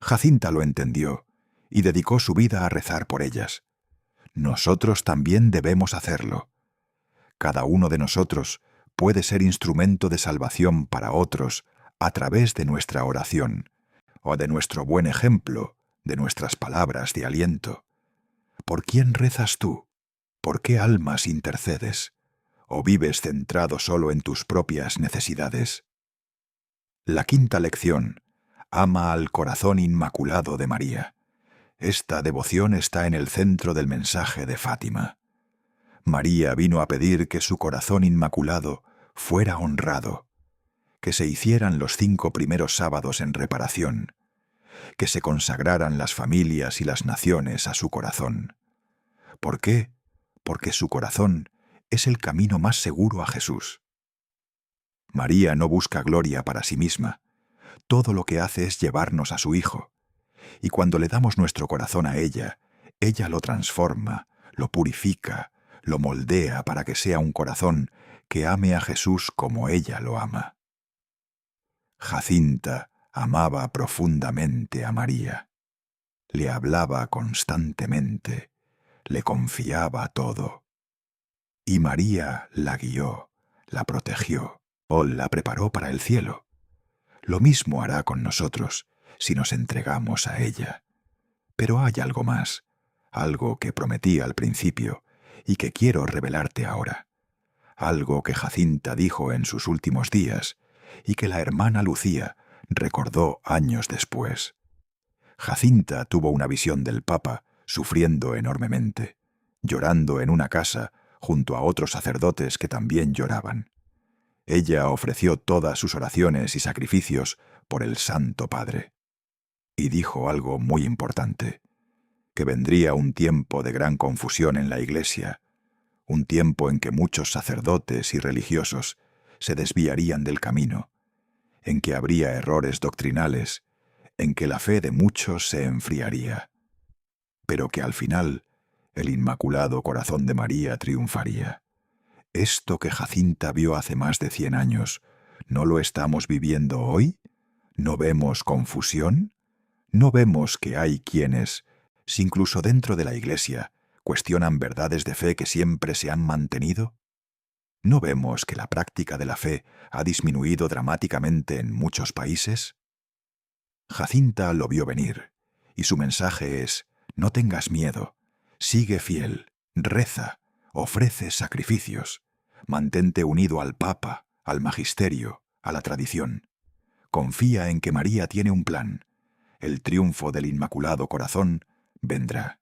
Jacinta lo entendió y dedicó su vida a rezar por ellas. Nosotros también debemos hacerlo. Cada uno de nosotros puede ser instrumento de salvación para otros a través de nuestra oración, o de nuestro buen ejemplo, de nuestras palabras de aliento. ¿Por quién rezas tú? ¿Por qué almas intercedes? ¿O vives centrado solo en tus propias necesidades? La quinta lección: ama al corazón inmaculado de María. Esta devoción está en el centro del mensaje de Fátima. María vino a pedir que su corazón inmaculado fuera honrado, que se hicieran los 5 primeros sábados en reparación, que se consagraran las familias y las naciones a su corazón. ¿Por qué? Porque su corazón es el camino más seguro a Jesús. María no busca gloria para sí misma. Todo lo que hace es llevarnos a su Hijo. Y cuando le damos nuestro corazón a ella, ella lo transforma, lo purifica, lo moldea para que sea un corazón que ame a Jesús como ella lo ama. Jacinta amaba profundamente a María. Le hablaba constantemente, le confiaba todo. Y María la guió, la protegió, o la preparó para el cielo. Lo mismo hará con nosotros si nos entregamos a ella. Pero hay algo más, algo que prometí al principio y que quiero revelarte ahora. Algo que Jacinta dijo en sus últimos días y que la hermana Lucía recordó años después. Jacinta tuvo una visión del Papa sufriendo enormemente, llorando en una casa junto a otros sacerdotes que también lloraban. Ella ofreció todas sus oraciones y sacrificios por el Santo Padre. Y dijo algo muy importante, que vendría un tiempo de gran confusión en la Iglesia, un tiempo en que muchos sacerdotes y religiosos se desviarían del camino, en que habría errores doctrinales, en que la fe de muchos se enfriaría, pero que al final el Inmaculado Corazón de María triunfaría. Esto que Jacinta vio hace más de 100 años, ¿no lo estamos viviendo hoy? ¿No vemos confusión? ¿No vemos que hay quienes, si incluso dentro de la Iglesia, cuestionan verdades de fe que siempre se han mantenido? ¿No vemos que la práctica de la fe ha disminuido dramáticamente en muchos países? Jacinta lo vio venir, y su mensaje es: no tengas miedo, sigue fiel, reza, ofrece sacrificios, mantente unido al Papa, al Magisterio, a la tradición. Confía en que María tiene un plan. El triunfo del Inmaculado Corazón vendrá.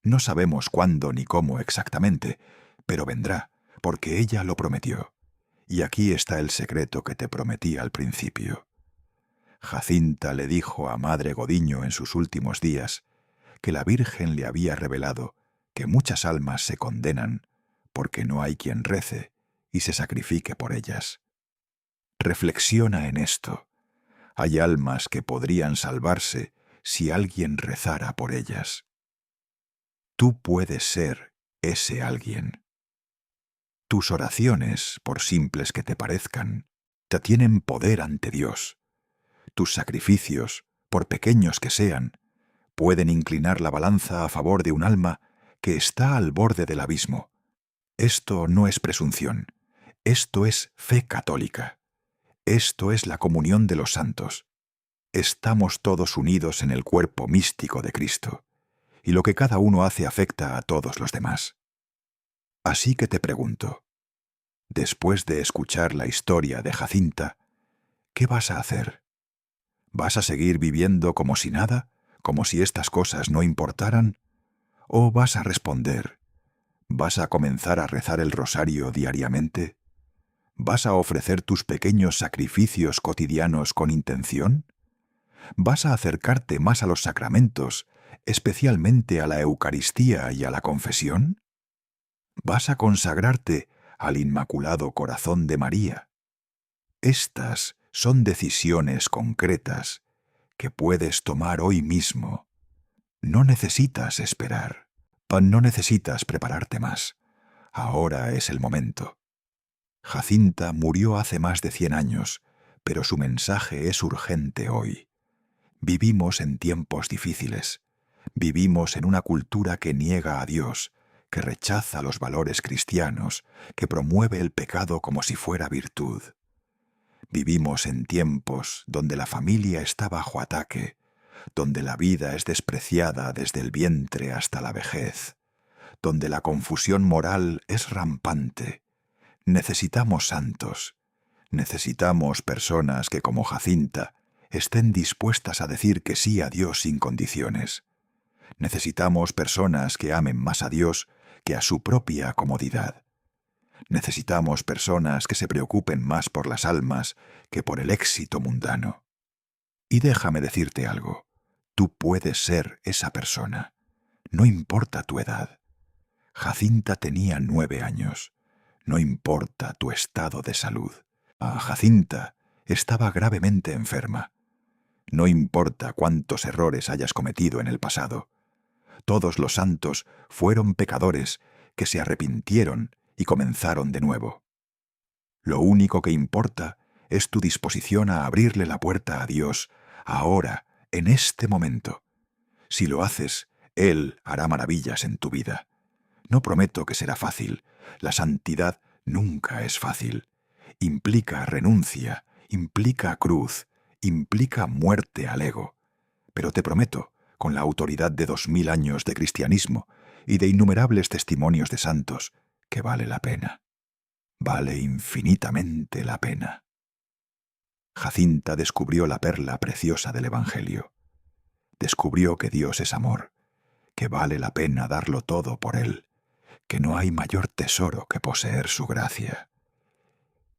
No sabemos cuándo ni cómo exactamente, pero vendrá, porque ella lo prometió. Y aquí está el secreto que te prometí al principio. Jacinta le dijo a Madre Godiño en sus últimos días que la Virgen le había revelado que muchas almas se condenan porque no hay quien rece y se sacrifique por ellas. Reflexiona en esto. Hay almas que podrían salvarse si alguien rezara por ellas. Tú puedes ser ese alguien. Tus oraciones, por simples que te parezcan, te tienen poder ante Dios. Tus sacrificios, por pequeños que sean, pueden inclinar la balanza a favor de un alma que está al borde del abismo. Esto no es presunción, esto es fe católica. Esto es la comunión de los santos. Estamos todos unidos en el cuerpo místico de Cristo, y lo que cada uno hace afecta a todos los demás. Así que te pregunto, después de escuchar la historia de Jacinta, ¿qué vas a hacer? ¿Vas a seguir viviendo como si nada, como si estas cosas no importaran? ¿O vas a responder? ¿Vas a comenzar a rezar el rosario diariamente? ¿Vas a ofrecer tus pequeños sacrificios cotidianos con intención? ¿Vas a acercarte más a los sacramentos, especialmente a la Eucaristía y a la confesión? ¿Vas a consagrarte al Inmaculado Corazón de María? Estas son decisiones concretas que puedes tomar hoy mismo. No necesitas esperar, no necesitas prepararte más. Ahora es el momento. Jacinta murió hace más de 100 años, pero su mensaje es urgente hoy. Vivimos en tiempos difíciles. Vivimos en una cultura que niega a Dios, que rechaza los valores cristianos, que promueve el pecado como si fuera virtud. Vivimos en tiempos donde la familia está bajo ataque, donde la vida es despreciada desde el vientre hasta la vejez, donde la confusión moral es rampante. Necesitamos santos, necesitamos personas que, como Jacinta, estén dispuestas a decir que sí a Dios sin condiciones. Necesitamos personas que amen más a Dios que a su propia comodidad. Necesitamos personas que se preocupen más por las almas que por el éxito mundano. Y déjame decirte algo, tú puedes ser esa persona, no importa tu edad. Jacinta tenía 9 años, no importa tu estado de salud. Jacinta estaba gravemente enferma. No importa cuántos errores hayas cometido en el pasado. Todos los santos fueron pecadores que se arrepintieron y comenzaron de nuevo. Lo único que importa es tu disposición a abrirle la puerta a Dios ahora, en este momento. Si lo haces, Él hará maravillas en tu vida. No prometo que será fácil. La santidad nunca es fácil. Implica renuncia, implica cruz, implica muerte al ego. Pero te prometo, con la autoridad de 2000 años de cristianismo y de innumerables testimonios de santos, que vale la pena. Vale infinitamente la pena. Jacinta descubrió la perla preciosa del Evangelio. Descubrió que Dios es amor, que vale la pena darlo todo por Él, que no hay mayor tesoro que poseer su gracia.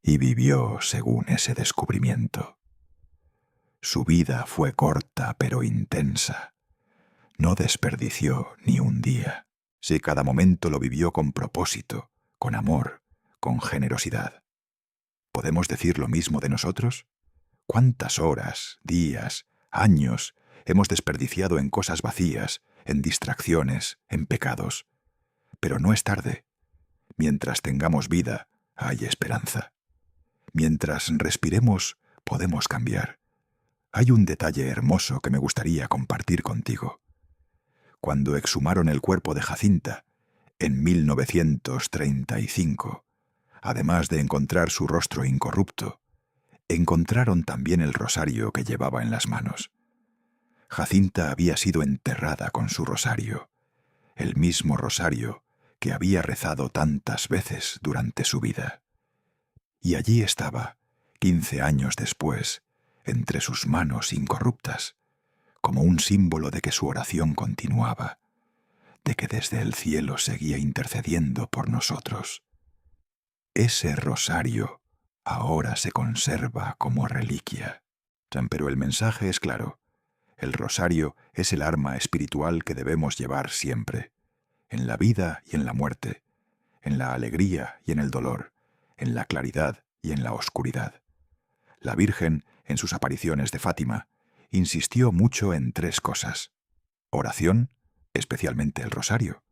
Y vivió según ese descubrimiento. Su vida fue corta pero intensa. No desperdició ni un día. Si cada momento lo vivió con propósito, con amor, con generosidad. ¿Podemos decir lo mismo de nosotros? ¿Cuántas horas, días, años hemos desperdiciado en cosas vacías, en distracciones, en pecados? Pero no es tarde. Mientras tengamos vida, hay esperanza. Mientras respiremos, podemos cambiar. Hay un detalle hermoso que me gustaría compartir contigo. Cuando exhumaron el cuerpo de Jacinta, en 1935, además de encontrar su rostro incorrupto, encontraron también el rosario que llevaba en las manos. Jacinta había sido enterrada con su rosario, el mismo rosario que había rezado tantas veces durante su vida. Y allí estaba, 15 años después, entre sus manos incorruptas, como un símbolo de que su oración continuaba, de que desde el cielo seguía intercediendo por nosotros. Ese rosario ahora se conserva como reliquia. Pero el mensaje es claro. El rosario es el arma espiritual que debemos llevar siempre, en la vida y en la muerte, en la alegría y en el dolor, en la claridad y en la oscuridad. La Virgen, en sus apariciones de Fátima, insistió mucho en 3 cosas: oración, especialmente el rosario;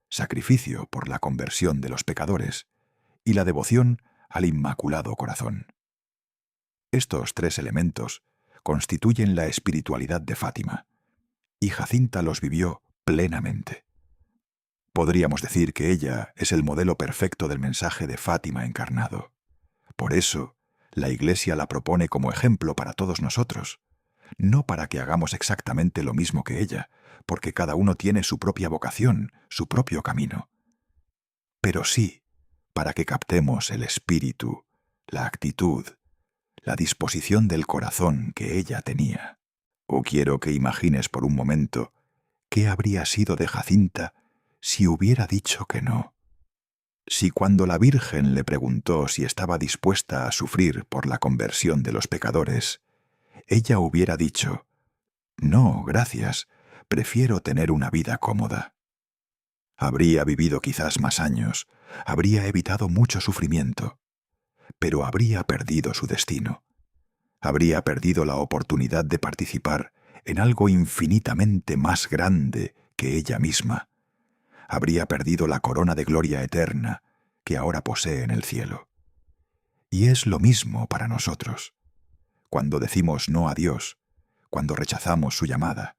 sacrificio por la conversión de los pecadores; y la devoción al Inmaculado Corazón. Estos 3 elementos constituyen la espiritualidad de Fátima, y Jacinta los vivió plenamente. Podríamos decir que ella es el modelo perfecto del mensaje de Fátima encarnado. Por eso, la Iglesia la propone como ejemplo para todos nosotros, no para que hagamos exactamente lo mismo que ella, porque cada uno tiene su propia vocación, su propio camino, pero sí para que captemos el espíritu, la actitud, la disposición del corazón que ella tenía. O quiero que imagines por un momento qué habría sido de Jacinta si hubiera dicho que no. Si cuando la Virgen le preguntó si estaba dispuesta a sufrir por la conversión de los pecadores, ella hubiera dicho: «No, gracias, prefiero tener una vida cómoda». Habría vivido quizás más años, habría evitado mucho sufrimiento, pero habría perdido su destino. Habría perdido la oportunidad de participar en algo infinitamente más grande que ella misma. Habría perdido la corona de gloria eterna que ahora posee en el cielo. Y es lo mismo para nosotros. Cuando decimos no a Dios, cuando rechazamos su llamada,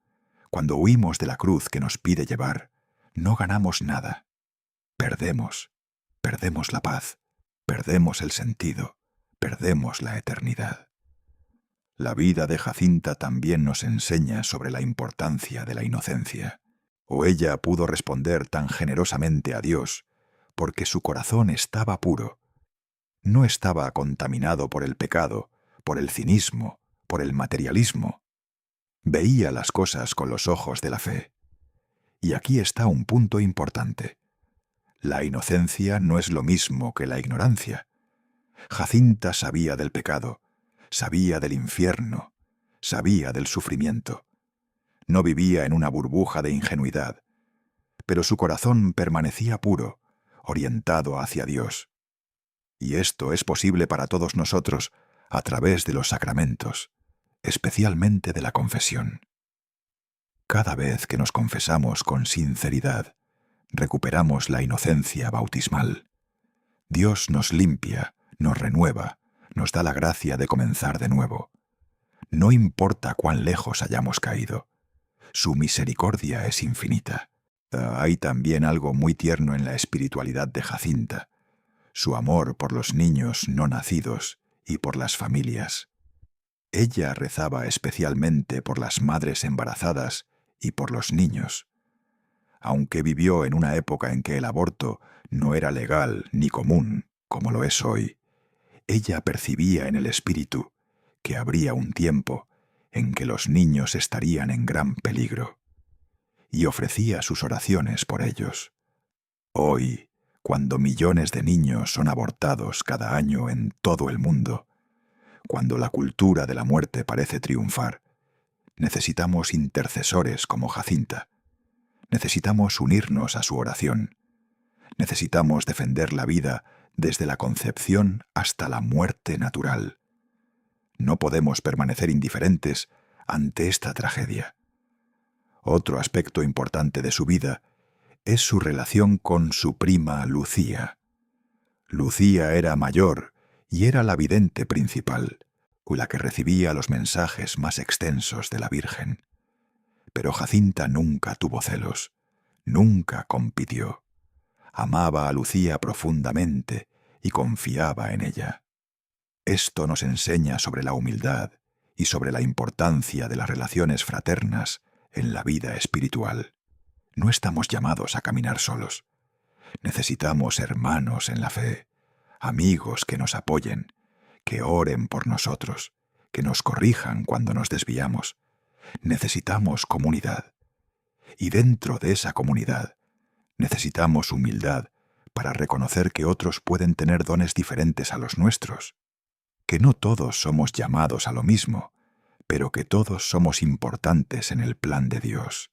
cuando huimos de la cruz que nos pide llevar, no ganamos nada. Perdemos la paz, perdemos el sentido, perdemos la eternidad. La vida de Jacinta también nos enseña sobre la importancia de la inocencia. O ella pudo responder tan generosamente a Dios porque su corazón estaba puro. No estaba contaminado por el pecado, por el cinismo, por el materialismo. Veía las cosas con los ojos de la fe. Y aquí está un punto importante. La inocencia no es lo mismo que la ignorancia. Jacinta sabía del pecado, sabía del infierno, sabía del sufrimiento. No vivía en una burbuja de ingenuidad, pero su corazón permanecía puro, orientado hacia Dios. Y esto es posible para todos nosotros a través de los sacramentos, especialmente de la confesión. Cada vez que nos confesamos con sinceridad, recuperamos la inocencia bautismal. Dios nos limpia, nos renueva, nos da la gracia de comenzar de nuevo. No importa cuán lejos hayamos caído, su misericordia es infinita. Hay también algo muy tierno en la espiritualidad de Jacinta, su amor por los niños no nacidos y por las familias. Ella rezaba especialmente por las madres embarazadas y por los niños. Aunque vivió en una época en que el aborto no era legal ni común, como lo es hoy, ella percibía en el espíritu que habría un tiempo en que los niños estarían en gran peligro, y ofrecía sus oraciones por ellos. Hoy, cuando millones de niños son abortados cada año en todo el mundo, cuando la cultura de la muerte parece triunfar, necesitamos intercesores como Jacinta. Necesitamos unirnos a su oración. Necesitamos defender la vida desde la concepción hasta la muerte natural. No podemos permanecer indiferentes ante esta tragedia. Otro aspecto importante de su vida es su relación con su prima Lucía. Lucía era mayor y era la vidente principal, la que recibía los mensajes más extensos de la Virgen. Pero Jacinta nunca tuvo celos, nunca compitió. Amaba a Lucía profundamente y confiaba en ella. Esto nos enseña sobre la humildad y sobre la importancia de las relaciones fraternas en la vida espiritual. No estamos llamados a caminar solos. Necesitamos hermanos en la fe, amigos que nos apoyen, que oren por nosotros, que nos corrijan cuando nos desviamos. Necesitamos comunidad. Y dentro de esa comunidad, necesitamos humildad para reconocer que otros pueden tener dones diferentes a los nuestros, que no todos somos llamados a lo mismo, pero que todos somos importantes en el plan de Dios.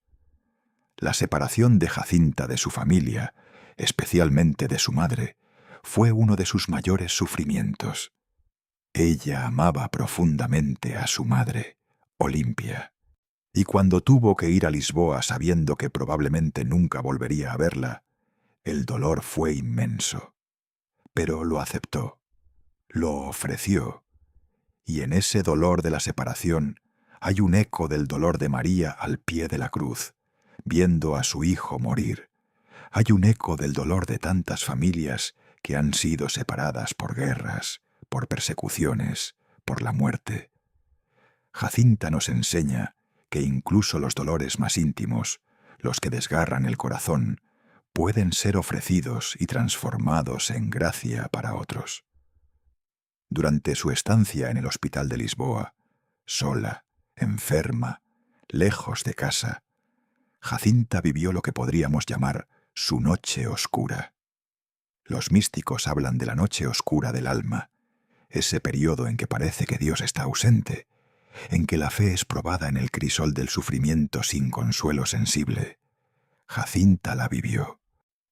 La separación de Jacinta de su familia, especialmente de su madre, fue uno de sus mayores sufrimientos. Ella amaba profundamente a su madre, Olimpia, y cuando tuvo que ir a Lisboa sabiendo que probablemente nunca volvería a verla, el dolor fue inmenso. Pero lo aceptó, lo ofreció, y en ese dolor de la separación hay un eco del dolor de María al pie de la cruz, viendo a su hijo morir. Hay un eco del dolor de tantas familias que han sido separadas por guerras, por persecuciones, por la muerte. Jacinta nos enseña que incluso los dolores más íntimos, los que desgarran el corazón, pueden ser ofrecidos y transformados en gracia para otros. Durante su estancia en el hospital de Lisboa, sola, enferma, lejos de casa, Jacinta vivió lo que podríamos llamar su noche oscura. Los místicos hablan de la noche oscura del alma, ese periodo en que parece que Dios está ausente, en que la fe es probada en el crisol del sufrimiento sin consuelo sensible. Jacinta la vivió.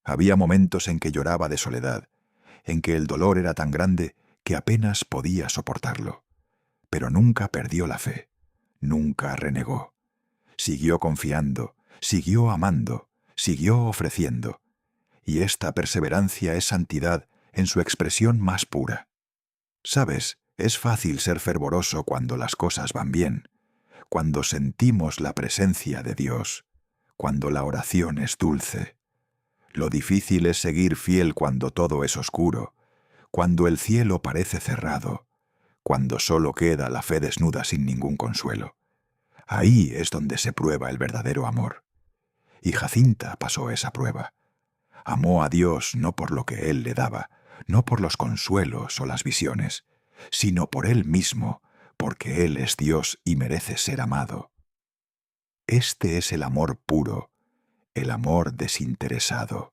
Había momentos en que lloraba de soledad, en que el dolor era tan grande que apenas podía soportarlo. Pero nunca perdió la fe, nunca renegó. Siguió confiando, siguió amando, siguió ofreciendo. Y esta perseverancia es santidad en su expresión más pura. ¿Sabes? Es fácil ser fervoroso cuando las cosas van bien, cuando sentimos la presencia de Dios, cuando la oración es dulce. Lo difícil es seguir fiel cuando todo es oscuro, cuando el cielo parece cerrado, cuando solo queda la fe desnuda sin ningún consuelo. Ahí es donde se prueba el verdadero amor. Y Jacinta pasó esa prueba. Amó a Dios no por lo que Él le daba, no por los consuelos o las visiones, sino por Él mismo, porque Él es Dios y merece ser amado. Este es el amor puro, el amor desinteresado,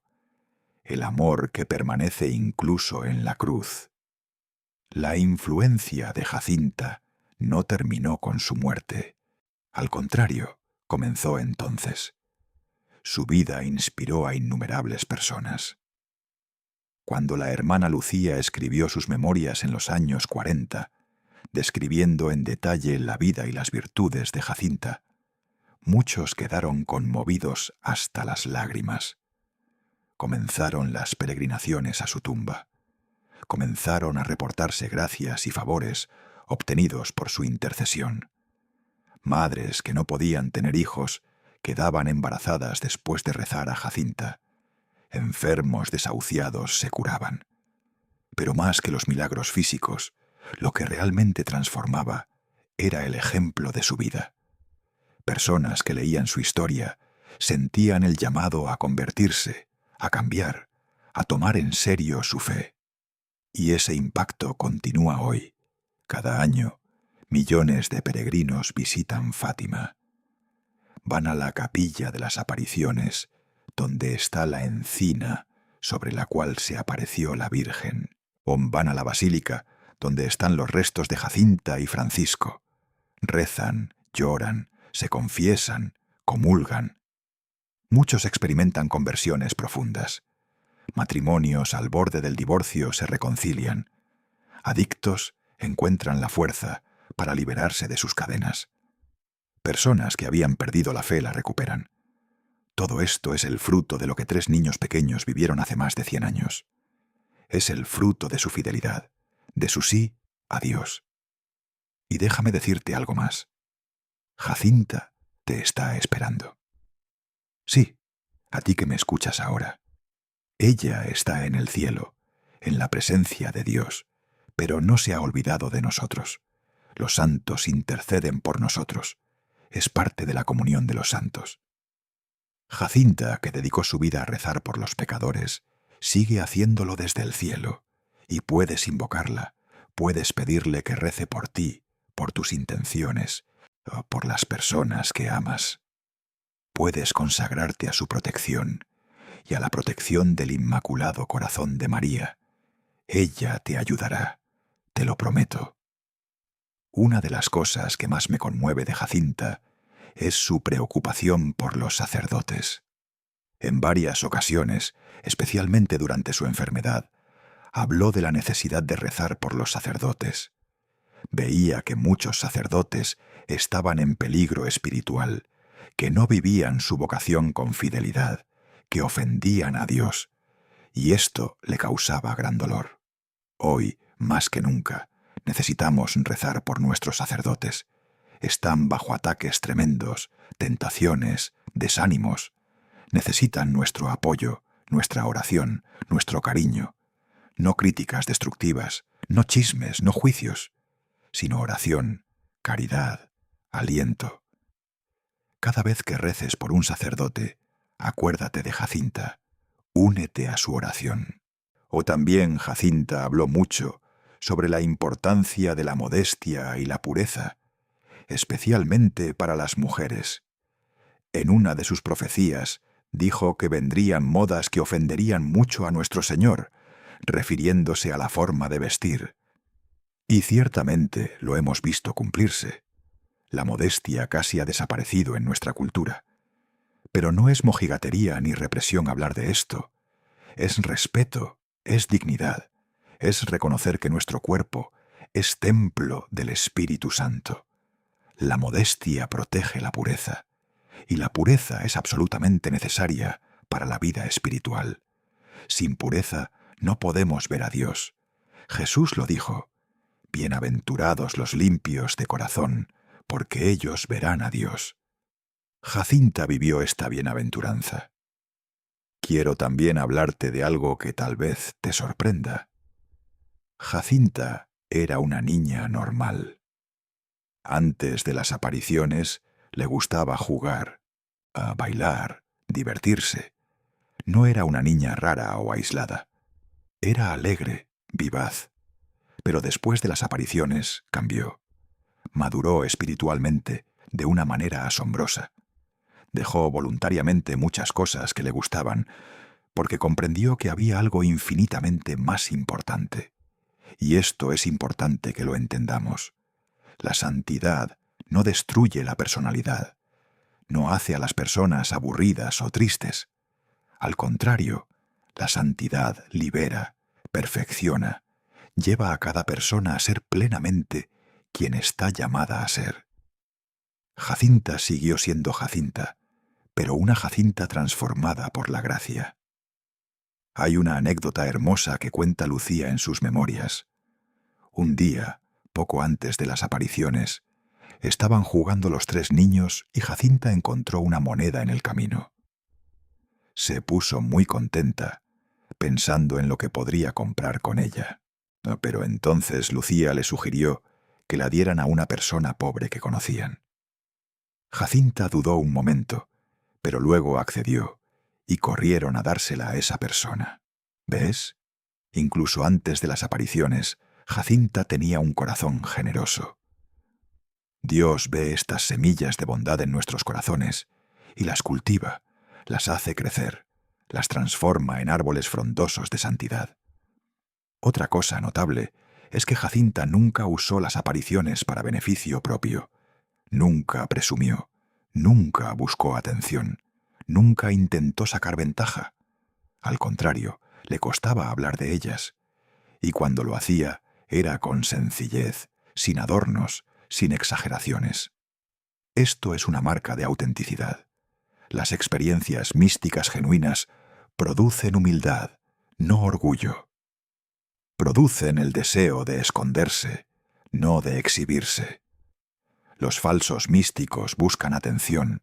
el amor que permanece incluso en la cruz. La influencia de Jacinta no terminó con su muerte. Al contrario, comenzó entonces. Su vida inspiró a innumerables personas. Cuando la hermana Lucía escribió sus memorias en los años 40, describiendo en detalle la vida y las virtudes de Jacinta, muchos quedaron conmovidos hasta las lágrimas. Comenzaron las peregrinaciones a su tumba. Comenzaron a reportarse gracias y favores obtenidos por su intercesión. Madres que no podían tener hijos quedaban embarazadas después de rezar a Jacinta. Enfermos desahuciados se curaban. Pero más que los milagros físicos, lo que realmente transformaba era el ejemplo de su vida. Personas que leían su historia sentían el llamado a convertirse, a cambiar, a tomar en serio su fe. Y ese impacto continúa hoy. Cada año, millones de peregrinos visitan Fátima. Van a la capilla de las apariciones, donde está la encina sobre la cual se apareció la Virgen. O van a la basílica, donde están los restos de Jacinta y Francisco. Rezan, lloran, se confiesan, comulgan. Muchos experimentan conversiones profundas. Matrimonios al borde del divorcio se reconcilian. Adictos encuentran la fuerza para liberarse de sus cadenas. Personas que habían perdido la fe la recuperan. Todo esto es el fruto de lo que 3 niños pequeños vivieron hace más de 100 años. Es el fruto de su fidelidad, de su sí a Dios. Y déjame decirte algo más. Jacinta te está esperando. Sí, a ti que me escuchas ahora. Ella está en el cielo, en la presencia de Dios, pero no se ha olvidado de nosotros. Los santos interceden por nosotros. Es parte de la comunión de los santos. Jacinta, que dedicó su vida a rezar por los pecadores, sigue haciéndolo desde el cielo, y puedes invocarla, puedes pedirle que rece por ti, por tus intenciones, o por las personas que amas. Puedes consagrarte a su protección y a la protección del Inmaculado Corazón de María. Ella te ayudará, te lo prometo. Una de las cosas que más me conmueve de Jacinta es su preocupación por los sacerdotes. En varias ocasiones, especialmente durante su enfermedad, habló de la necesidad de rezar por los sacerdotes. Veía que muchos sacerdotes estaban en peligro espiritual, que no vivían su vocación con fidelidad, que ofendían a Dios, y esto le causaba gran dolor. Hoy, más que nunca, necesitamos rezar por nuestros sacerdotes. Están bajo ataques tremendos, tentaciones, desánimos. Necesitan nuestro apoyo, nuestra oración, nuestro cariño. No críticas destructivas, no chismes, no juicios, sino oración, caridad, aliento. Cada vez que reces por un sacerdote, acuérdate de Jacinta, únete a su oración. O también Jacinta habló mucho sobre la importancia de la modestia y la pureza, especialmente para las mujeres. En una de sus profecías dijo que vendrían modas que ofenderían mucho a nuestro Señor, refiriéndose a la forma de vestir. Y ciertamente lo hemos visto cumplirse. La modestia casi ha desaparecido en nuestra cultura. Pero no es mojigatería ni represión hablar de esto. Es respeto, es dignidad, es reconocer que nuestro cuerpo es templo del Espíritu Santo. La modestia protege la pureza, y la pureza es absolutamente necesaria para la vida espiritual. Sin pureza no podemos ver a Dios. Jesús lo dijo: bienaventurados los limpios de corazón, porque ellos verán a Dios. Jacinta vivió esta bienaventuranza. Quiero también hablarte de algo que tal vez te sorprenda. Jacinta era una niña normal. Antes de las apariciones, le gustaba jugar, a bailar, divertirse. No era una niña rara o aislada. Era alegre, vivaz. Pero después de las apariciones cambió. Maduró espiritualmente de una manera asombrosa. Dejó voluntariamente muchas cosas que le gustaban, porque comprendió que había algo infinitamente más importante. Y esto es importante que lo entendamos. La santidad no destruye la personalidad, no hace a las personas aburridas o tristes. Al contrario, la santidad libera, perfecciona, lleva a cada persona a ser plenamente quien está llamada a ser. Jacinta siguió siendo Jacinta, pero una Jacinta transformada por la gracia. Hay una anécdota hermosa que cuenta Lucía en sus memorias. Un día, poco antes de las apariciones, Estaban jugando los 3 niños y Jacinta encontró una moneda en el camino. Se puso muy contenta, pensando en lo que podría comprar con ella. Pero entonces Lucía le sugirió que la dieran a una persona pobre que conocían. Jacinta dudó un momento, pero luego accedió, y corrieron a dársela a esa persona. ¿Ves? Incluso antes de las apariciones, Jacinta tenía un corazón generoso. Dios ve estas semillas de bondad en nuestros corazones y las cultiva, las hace crecer, las transforma en árboles frondosos de santidad. Otra cosa notable es que Jacinta nunca usó las apariciones para beneficio propio, nunca presumió, nunca buscó atención, nunca intentó sacar ventaja. Al contrario, le costaba hablar de ellas, y cuando lo hacía era con sencillez, sin adornos, sin exageraciones. Esto es una marca de autenticidad. Las experiencias místicas genuinas producen humildad, no orgullo. Producen el deseo de esconderse, no de exhibirse. Los falsos místicos buscan atención,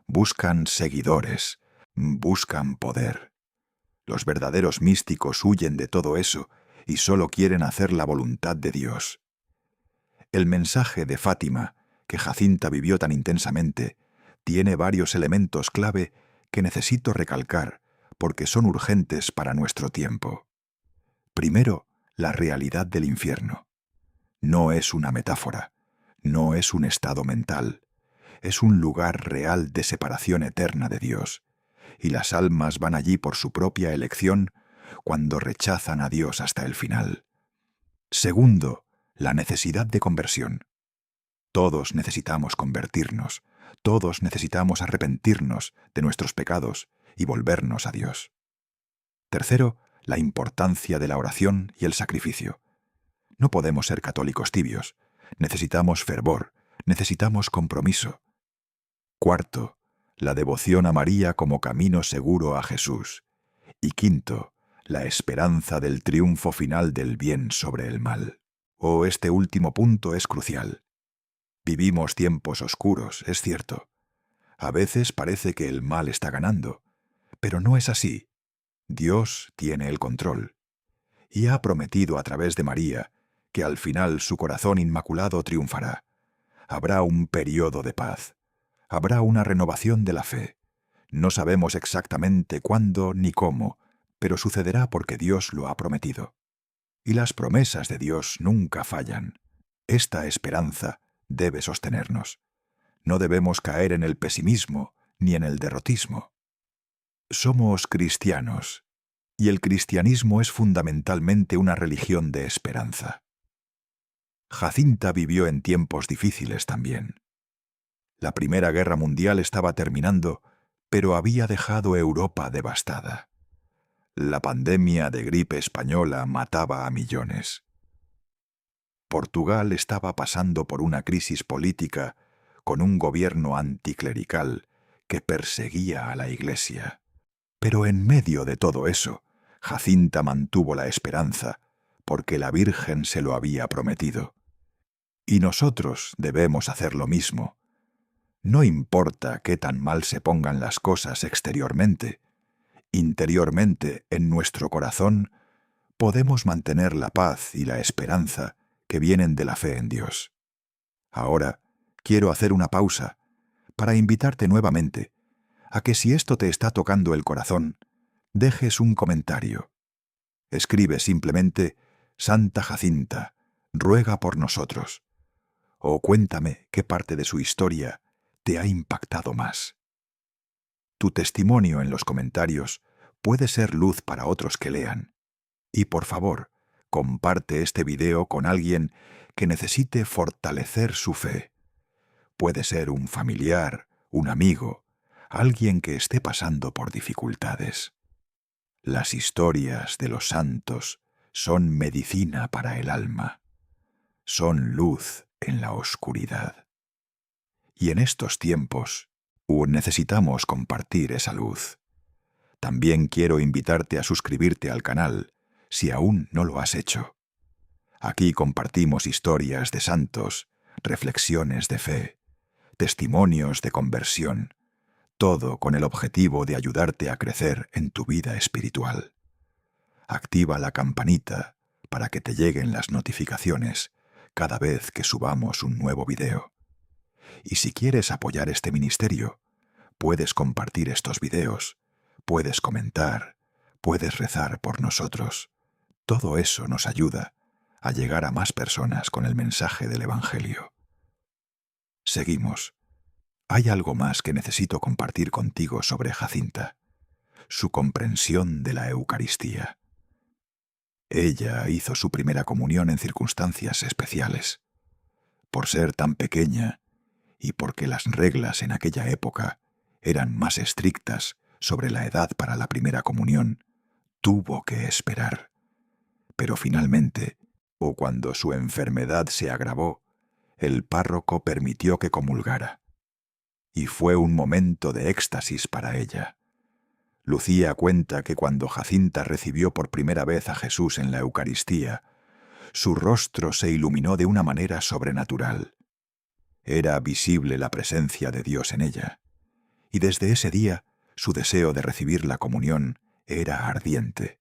buscan seguidores, buscan poder. Los verdaderos místicos huyen de todo eso y solo quieren hacer la voluntad de Dios. El mensaje de Fátima, que Jacinta vivió tan intensamente, tiene varios elementos clave que necesito recalcar porque son urgentes para nuestro tiempo. Primero, la realidad del infierno. No es una metáfora, no es un estado mental, es un lugar real de separación eterna de Dios, y las almas van allí por su propia elección cuando rechazan a Dios hasta el final. Segundo, la necesidad de conversión. Todos necesitamos convertirnos, todos necesitamos arrepentirnos de nuestros pecados y volvernos a Dios. Tercero, la importancia de la oración y el sacrificio. No podemos ser católicos tibios, necesitamos fervor, necesitamos compromiso. Cuarto, la devoción a María como camino seguro a Jesús. Y quinto, la esperanza del triunfo final del bien sobre el mal. Este último punto es crucial. Vivimos tiempos oscuros, es cierto. A veces parece que el mal está ganando, pero no es así. Dios tiene el control. Y ha prometido a través de María que al final su corazón inmaculado triunfará. Habrá un periodo de paz. Habrá una renovación de la fe. No sabemos exactamente cuándo ni cómo, pero sucederá porque Dios lo ha prometido. Y las promesas de Dios nunca fallan. Esta esperanza debe sostenernos. No debemos caer en el pesimismo ni en el derrotismo. Somos cristianos, y el cristianismo es fundamentalmente una religión de esperanza. Jacinta vivió en tiempos difíciles también. La Primera Guerra Mundial estaba terminando, pero había dejado Europa devastada. La pandemia de gripe española mataba a millones. Portugal estaba pasando por una crisis política con un gobierno anticlerical que perseguía a la Iglesia. Pero en medio de todo eso, Jacinta mantuvo la esperanza, porque la Virgen se lo había prometido. Y nosotros debemos hacer lo mismo. No importa qué tan mal se pongan las cosas exteriormente, interiormente, en nuestro corazón, podemos mantener la paz y la esperanza que vienen de la fe en Dios. Ahora, quiero hacer una pausa para invitarte nuevamente a que si esto te está tocando el corazón, dejes un comentario. Escribe simplemente: Santa Jacinta, ruega por nosotros. O cuéntame qué parte de su historia te ha impactado más. Tu testimonio en los comentarios puede ser luz para otros que lean. Y por favor, comparte este video con alguien que necesite fortalecer su fe. Puede ser un familiar, un amigo, alguien que esté pasando por dificultades. Las historias de los santos son medicina para el alma. Son luz en la oscuridad. Y en estos tiempos, necesitamos compartir esa luz. También quiero invitarte a suscribirte al canal, si aún no lo has hecho. Aquí compartimos historias de santos, reflexiones de fe, testimonios de conversión, todo con el objetivo de ayudarte a crecer en tu vida espiritual. Activa la campanita para que te lleguen las notificaciones cada vez que subamos un nuevo video. Y si quieres apoyar este ministerio, puedes compartir estos videos, puedes comentar, puedes rezar por nosotros. Todo eso nos ayuda a llegar a más personas con el mensaje del Evangelio. Seguimos. Hay algo más que necesito compartir contigo sobre Jacinta, su comprensión de la Eucaristía. Ella hizo su primera comunión en circunstancias especiales. Por ser tan pequeña y porque las reglas en aquella época eran más estrictas sobre la edad para la primera comunión, tuvo que esperar. Pero finalmente, o cuando su enfermedad se agravó, el párroco permitió que comulgara. Y fue un momento de éxtasis para ella. Lucía cuenta que cuando Jacinta recibió por primera vez a Jesús en la Eucaristía, su rostro se iluminó de una manera sobrenatural. Era visible la presencia de Dios en ella, y desde ese día su deseo de recibir la comunión era ardiente.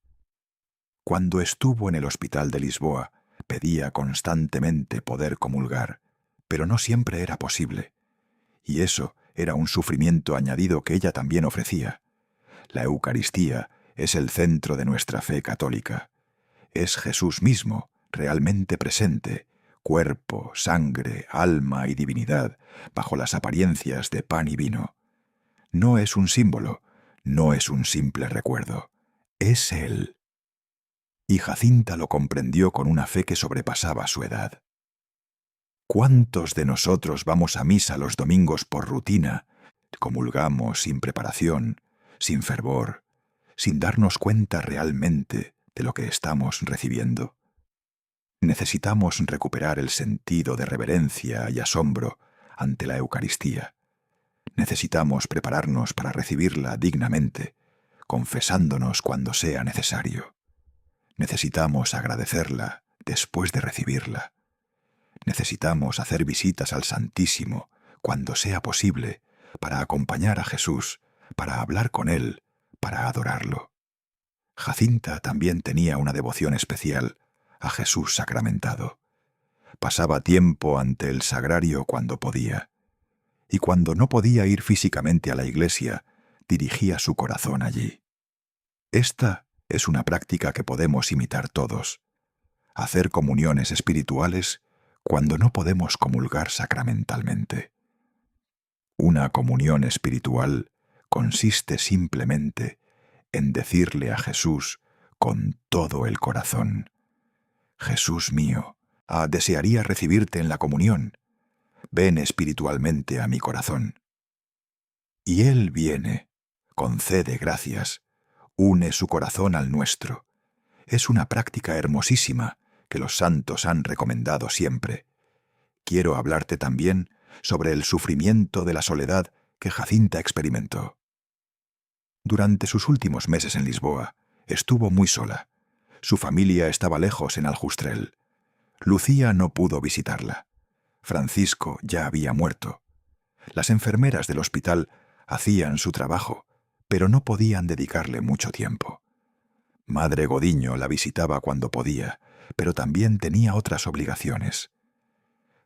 Cuando estuvo en el hospital de Lisboa, pedía constantemente poder comulgar, pero no siempre era posible, y eso era un sufrimiento añadido que ella también ofrecía. La Eucaristía es el centro de nuestra fe católica. Es Jesús mismo, realmente presente, cuerpo, sangre, alma y divinidad, bajo las apariencias de pan y vino. No es un símbolo, no es un simple recuerdo, es Él. Y Jacinta lo comprendió con una fe que sobrepasaba su edad. ¿Cuántos de nosotros vamos a misa los domingos por rutina, comulgamos sin preparación, sin fervor, sin darnos cuenta realmente de lo que estamos recibiendo? Necesitamos recuperar el sentido de reverencia y asombro ante la Eucaristía. Necesitamos prepararnos para recibirla dignamente, confesándonos cuando sea necesario. Necesitamos agradecerla después de recibirla. Necesitamos hacer visitas al Santísimo cuando sea posible para acompañar a Jesús, para hablar con Él, para adorarlo. Jacinta también tenía una devoción especial a Jesús sacramentado. Pasaba tiempo ante el sagrario cuando podía, y cuando no podía ir físicamente a la iglesia, dirigía su corazón allí. Esta es una práctica que podemos imitar todos: hacer comuniones espirituales cuando no podemos comulgar sacramentalmente. Una comunión espiritual consiste simplemente en decirle a Jesús con todo el corazón: Jesús mío, desearía recibirte en la comunión. Ven espiritualmente a mi corazón. Y Él viene, concede gracias, une su corazón al nuestro. Es una práctica hermosísima que los santos han recomendado siempre. Quiero hablarte también sobre el sufrimiento de la soledad que Jacinta experimentó. Durante sus últimos meses en Lisboa, estuvo muy sola. Su familia estaba lejos en Aljustrel. Lucía no pudo visitarla. Francisco ya había muerto. Las enfermeras del hospital hacían su trabajo, pero no podían dedicarle mucho tiempo. Madre Godiño la visitaba cuando podía, pero también tenía otras obligaciones.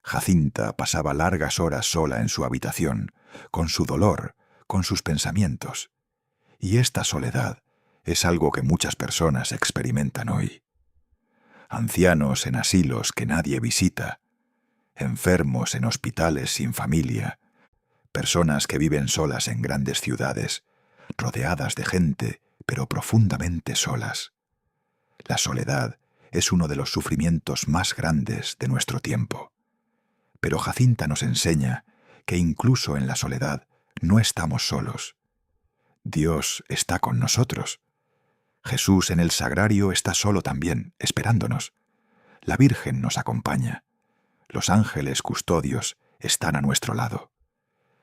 Jacinta pasaba largas horas sola en su habitación, con su dolor, con sus pensamientos. Y esta soledad es algo que muchas personas experimentan hoy. Ancianos en asilos que nadie visita, enfermos en hospitales sin familia, personas que viven solas en grandes ciudades, rodeadas de gente, pero profundamente solas. La soledad es uno de los sufrimientos más grandes de nuestro tiempo. Pero Jacinta nos enseña que incluso en la soledad no estamos solos. Dios está con nosotros. Jesús en el sagrario está solo también, esperándonos. La Virgen nos acompaña. Los ángeles custodios están a nuestro lado.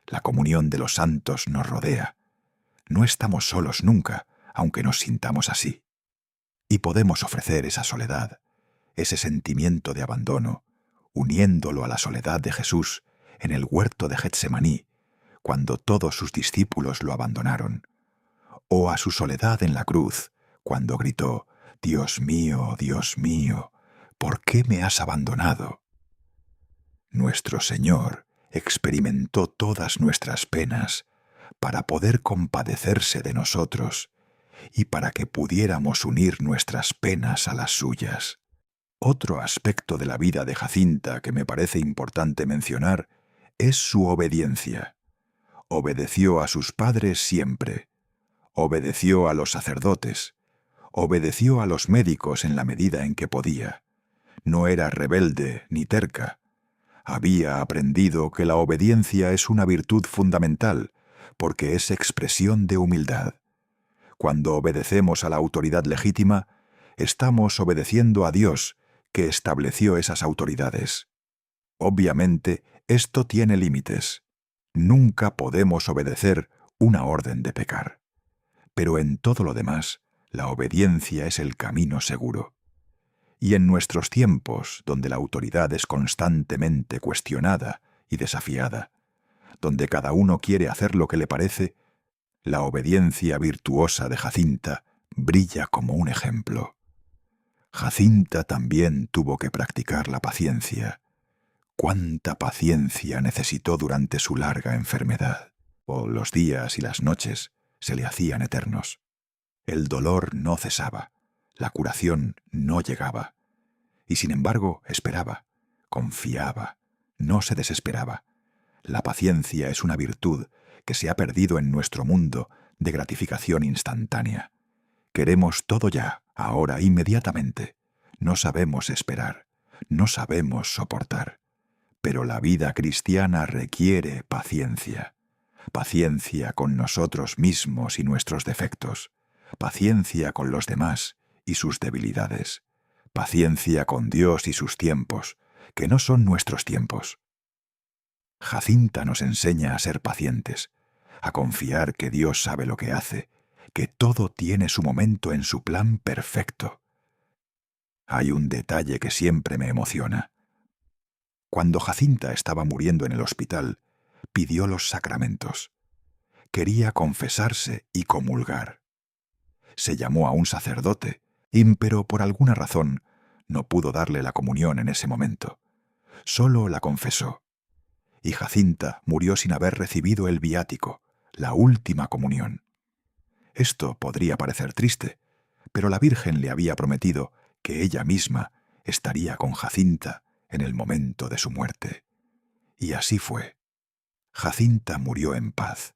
La comunión de los santos nos rodea. No estamos solos nunca, aunque nos sintamos así. Y podemos ofrecer esa soledad, ese sentimiento de abandono, uniéndolo a la soledad de Jesús en el huerto de Getsemaní, cuando todos sus discípulos lo abandonaron, o a su soledad en la cruz, cuando gritó: Dios mío, ¿por qué me has abandonado? Nuestro Señor experimentó todas nuestras penas para poder compadecerse de nosotros y para que pudiéramos unir nuestras penas a las suyas. Otro aspecto de la vida de Jacinta que me parece importante mencionar es su obediencia. Obedeció a sus padres siempre, obedeció a los sacerdotes, obedeció a los médicos en la medida en que podía. No era rebelde ni terca. Había aprendido que la obediencia es una virtud fundamental, porque es expresión de humildad. Cuando obedecemos a la autoridad legítima, estamos obedeciendo a Dios, que estableció esas autoridades. Obviamente, esto tiene límites. Nunca podemos obedecer una orden de pecar. Pero en todo lo demás, la obediencia es el camino seguro. Y en nuestros tiempos, donde la autoridad es constantemente cuestionada y desafiada, donde cada uno quiere hacer lo que le parece, la obediencia virtuosa de Jacinta brilla como un ejemplo. Jacinta también tuvo que practicar la paciencia. Cuánta paciencia necesitó durante su larga enfermedad. Los días y las noches se le hacían eternos. El dolor no cesaba, la curación no llegaba. Y sin embargo esperaba, confiaba, no se desesperaba. La paciencia es una virtud que se ha perdido en nuestro mundo de gratificación instantánea. Queremos todo ya, ahora, inmediatamente. No sabemos esperar, no sabemos soportar. Pero la vida cristiana requiere paciencia. Paciencia con nosotros mismos y nuestros defectos. Paciencia con los demás y sus debilidades. Paciencia con Dios y sus tiempos, que no son nuestros tiempos. Jacinta nos enseña a ser pacientes, a confiar que Dios sabe lo que hace, que todo tiene su momento en su plan perfecto. Hay un detalle que siempre me emociona. Cuando Jacinta estaba muriendo en el hospital, pidió los sacramentos. Quería confesarse y comulgar. Se llamó a un sacerdote, pero por alguna razón no pudo darle la comunión en ese momento. Solo la confesó. Y Jacinta murió sin haber recibido el viático, la última comunión. Esto podría parecer triste, pero la Virgen le había prometido que ella misma estaría con Jacinta en el momento de su muerte. Y así fue. Jacinta murió en paz,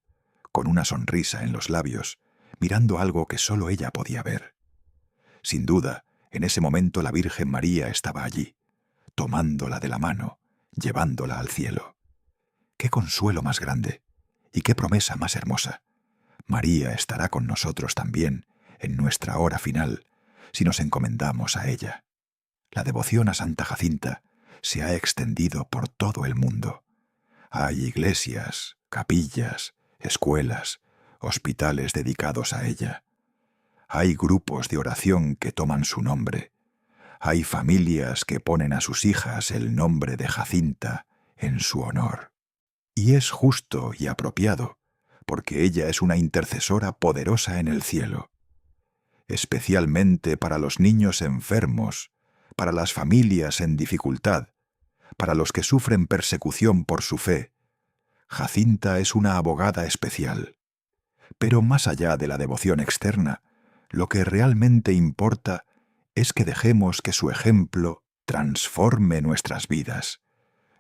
con una sonrisa en los labios, mirando algo que solo ella podía ver. Sin duda, en ese momento la Virgen María estaba allí, tomándola de la mano, llevándola al cielo. ¡Qué consuelo más grande! ¡Y qué promesa más hermosa! María estará con nosotros también en nuestra hora final, si nos encomendamos a ella. La devoción a Santa Jacinta se ha extendido por todo el mundo. Hay iglesias, capillas, escuelas, hospitales dedicados a ella. Hay grupos de oración que toman su nombre. Hay familias que ponen a sus hijas el nombre de Jacinta en su honor. Y es justo y apropiado, porque ella es una intercesora poderosa en el cielo. Especialmente para los niños enfermos, para las familias en dificultad, para los que sufren persecución por su fe, Jacinta es una abogada especial. Pero más allá de la devoción externa, lo que realmente importa es que dejemos que su ejemplo transforme nuestras vidas.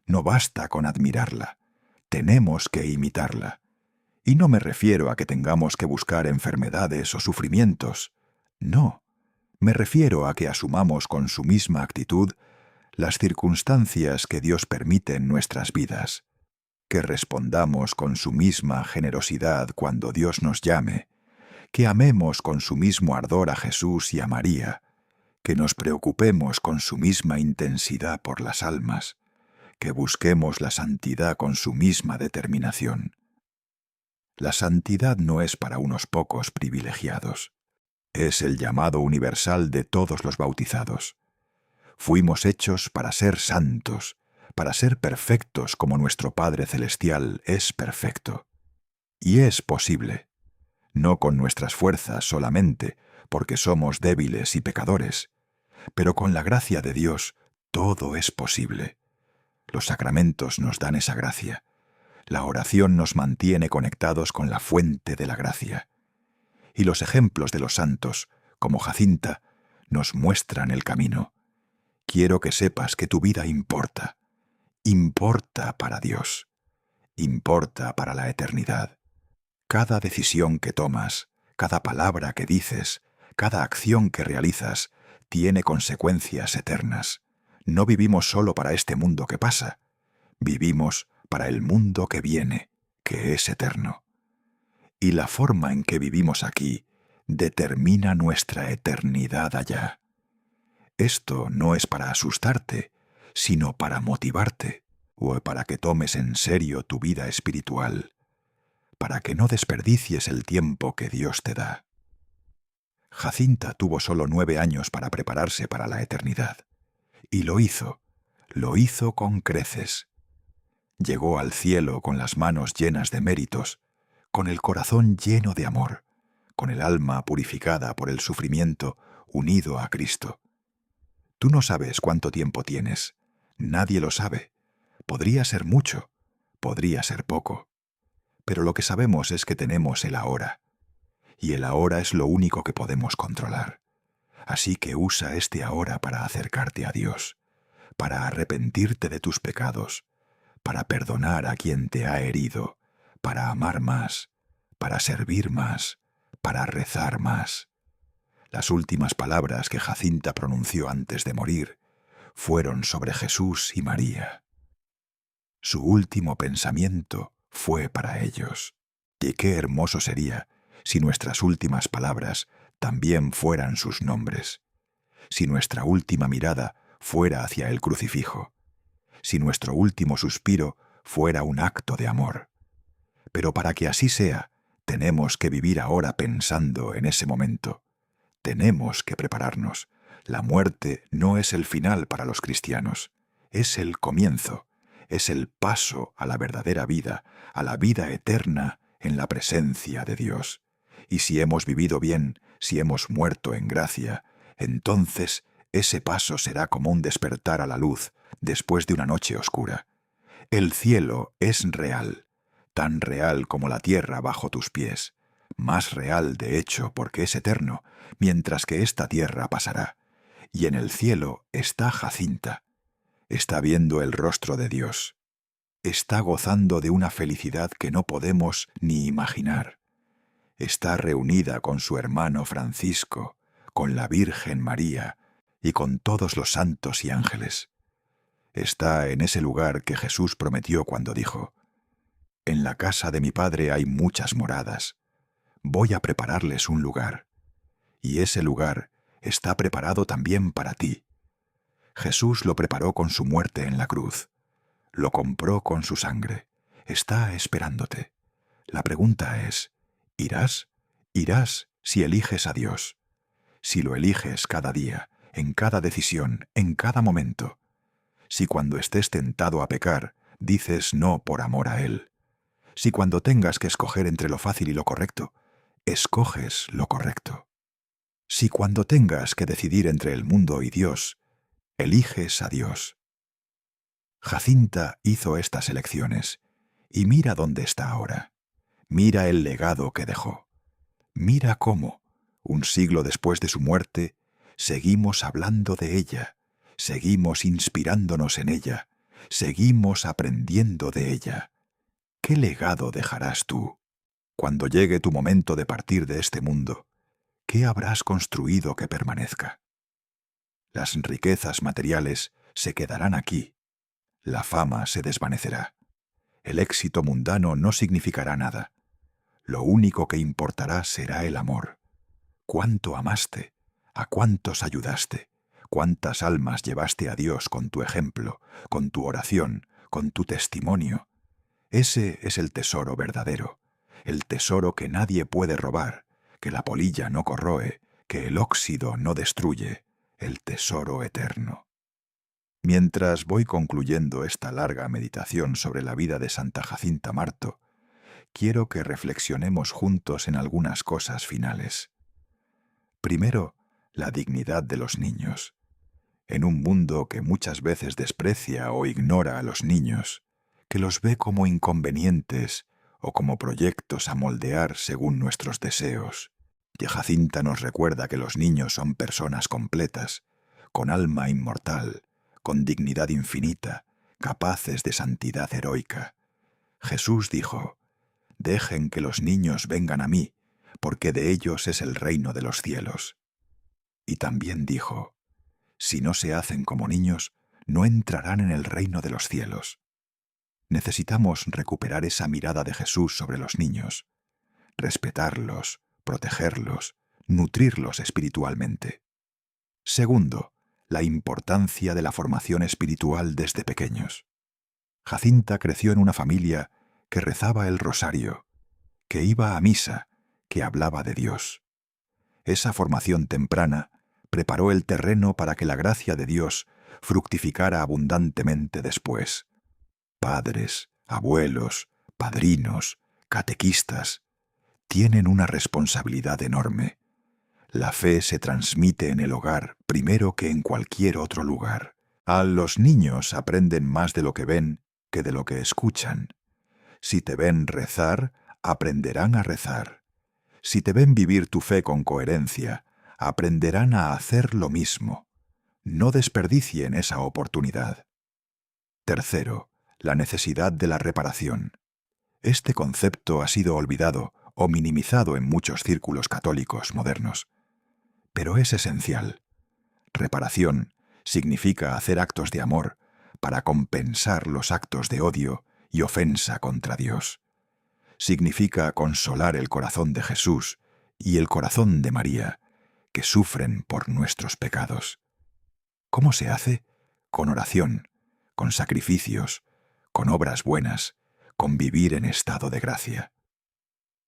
No basta con admirarla, tenemos que imitarla. Y no me refiero a que tengamos que buscar enfermedades o sufrimientos. No, me refiero a que asumamos con su misma actitud las circunstancias que Dios permite en nuestras vidas, que respondamos con su misma generosidad cuando Dios nos llame, que amemos con su mismo ardor a Jesús y a María, que nos preocupemos con su misma intensidad por las almas, que busquemos la santidad con su misma determinación. La santidad no es para unos pocos privilegiados, es el llamado universal de todos los bautizados. Fuimos hechos para ser santos, para ser perfectos como nuestro Padre Celestial es perfecto. Y es posible, no con nuestras fuerzas solamente, porque somos débiles y pecadores, pero con la gracia de Dios todo es posible. Los sacramentos nos dan esa gracia. La oración nos mantiene conectados con la fuente de la gracia. Y los ejemplos de los santos, como Jacinta, nos muestran el camino. Quiero que sepas que tu vida importa. Importa para Dios. Importa para la eternidad. Cada decisión que tomas, cada palabra que dices, cada acción que realizas, tiene consecuencias eternas. No vivimos solo para este mundo que pasa. Vivimos para el mundo que viene, que es eterno. Y la forma en que vivimos aquí determina nuestra eternidad allá. Esto no es para asustarte, sino para motivarte, o para que tomes en serio tu vida espiritual, para que no desperdicies el tiempo que Dios te da. Jacinta tuvo solo 9 años para prepararse para la eternidad, y lo hizo con creces. Llegó al cielo con las manos llenas de méritos, con el corazón lleno de amor, con el alma purificada por el sufrimiento, unido a Cristo. Tú no sabes cuánto tiempo tienes, nadie lo sabe. Podría ser mucho, podría ser poco. Pero lo que sabemos es que tenemos el ahora, y el ahora es lo único que podemos controlar. Así que usa este ahora para acercarte a Dios, para arrepentirte de tus pecados, para perdonar a quien te ha herido, para amar más, para servir más, para rezar más. Las últimas palabras que Jacinta pronunció antes de morir fueron sobre Jesús y María. Su último pensamiento fue para ellos. Y qué hermoso sería si nuestras últimas palabras también fueran sus nombres, si nuestra última mirada fuera hacia el crucifijo, si nuestro último suspiro fuera un acto de amor. Pero para que así sea, tenemos que vivir ahora pensando en ese momento. Tenemos que prepararnos. La muerte no es el final para los cristianos, es el comienzo, es el paso a la verdadera vida, a la vida eterna en la presencia de Dios. Y si hemos vivido bien, si hemos muerto en gracia, entonces ese paso será como un despertar a la luz después de una noche oscura. El cielo es real, tan real como la tierra bajo tus pies, más real de hecho porque es eterno, mientras que esta tierra pasará. Y en el cielo está Jacinta, está viendo el rostro de Dios, está gozando de una felicidad que no podemos ni imaginar. Está reunida con su hermano Francisco, con la Virgen María y con todos los santos y ángeles. Está en ese lugar que Jesús prometió cuando dijo: «En la casa de mi Padre hay muchas moradas. Voy a prepararles un lugar. Y ese lugar está preparado también para ti». Jesús lo preparó con su muerte en la cruz. Lo compró con su sangre. Está esperándote. La pregunta es: ¿irás? Irás si eliges a Dios. Si lo eliges cada día, en cada decisión, en cada momento. Si cuando estés tentado a pecar, dices no por amor a Él. Si cuando tengas que escoger entre lo fácil y lo correcto, escoges lo correcto. Si cuando tengas que decidir entre el mundo y Dios, eliges a Dios. Jacinta hizo estas elecciones, y mira dónde está ahora. Mira el legado que dejó. Mira cómo, un siglo después de su muerte, seguimos hablando de ella, seguimos inspirándonos en ella, seguimos aprendiendo de ella. ¿Qué legado dejarás tú? Cuando llegue tu momento de partir de este mundo, ¿qué habrás construido que permanezca? Las riquezas materiales se quedarán aquí. La fama se desvanecerá. El éxito mundano no significará nada. Lo único que importará será el amor. ¿Cuánto amaste? ¿A cuántos ayudaste? ¿Cuántas almas llevaste a Dios con tu ejemplo, con tu oración, con tu testimonio? Ese es el tesoro verdadero, el tesoro que nadie puede robar, que la polilla no corroe, que el óxido no destruye, el tesoro eterno. Mientras voy concluyendo esta larga meditación sobre la vida de Santa Jacinta Marto, quiero que reflexionemos juntos en algunas cosas finales. Primero, la dignidad de los niños. En un mundo que muchas veces desprecia o ignora a los niños, que los ve como inconvenientes o como proyectos a moldear según nuestros deseos, y Jacinta nos recuerda que los niños son personas completas, con alma inmortal, con dignidad infinita, capaces de santidad heroica. Jesús dijo: «Dejen que los niños vengan a mí, porque de ellos es el reino de los cielos». Y también dijo: «Si no se hacen como niños, no entrarán en el reino de los cielos». Necesitamos recuperar esa mirada de Jesús sobre los niños, respetarlos, protegerlos, nutrirlos espiritualmente. Segundo, la importancia de la formación espiritual desde pequeños. Jacinta creció en una familia que rezaba el rosario, que iba a misa, que hablaba de Dios. Esa formación temprana preparó el terreno para que la gracia de Dios fructificara abundantemente después. Padres, abuelos, padrinos, catequistas tienen una responsabilidad enorme. La fe se transmite en el hogar primero que en cualquier otro lugar. A los niños aprenden más de lo que ven que de lo que escuchan. Si te ven rezar, aprenderán a rezar. Si te ven vivir tu fe con coherencia, aprenderán a hacer lo mismo. No desperdicien esa oportunidad. Tercero, la necesidad de la reparación. Este concepto ha sido olvidado o minimizado en muchos círculos católicos modernos. Pero es esencial. Reparación significa hacer actos de amor para compensar los actos de odio y ofensa contra Dios. Significa consolar el corazón de Jesús y el corazón de María, que sufren por nuestros pecados. ¿Cómo se hace? Con oración, con sacrificios, con obras buenas, con vivir en estado de gracia.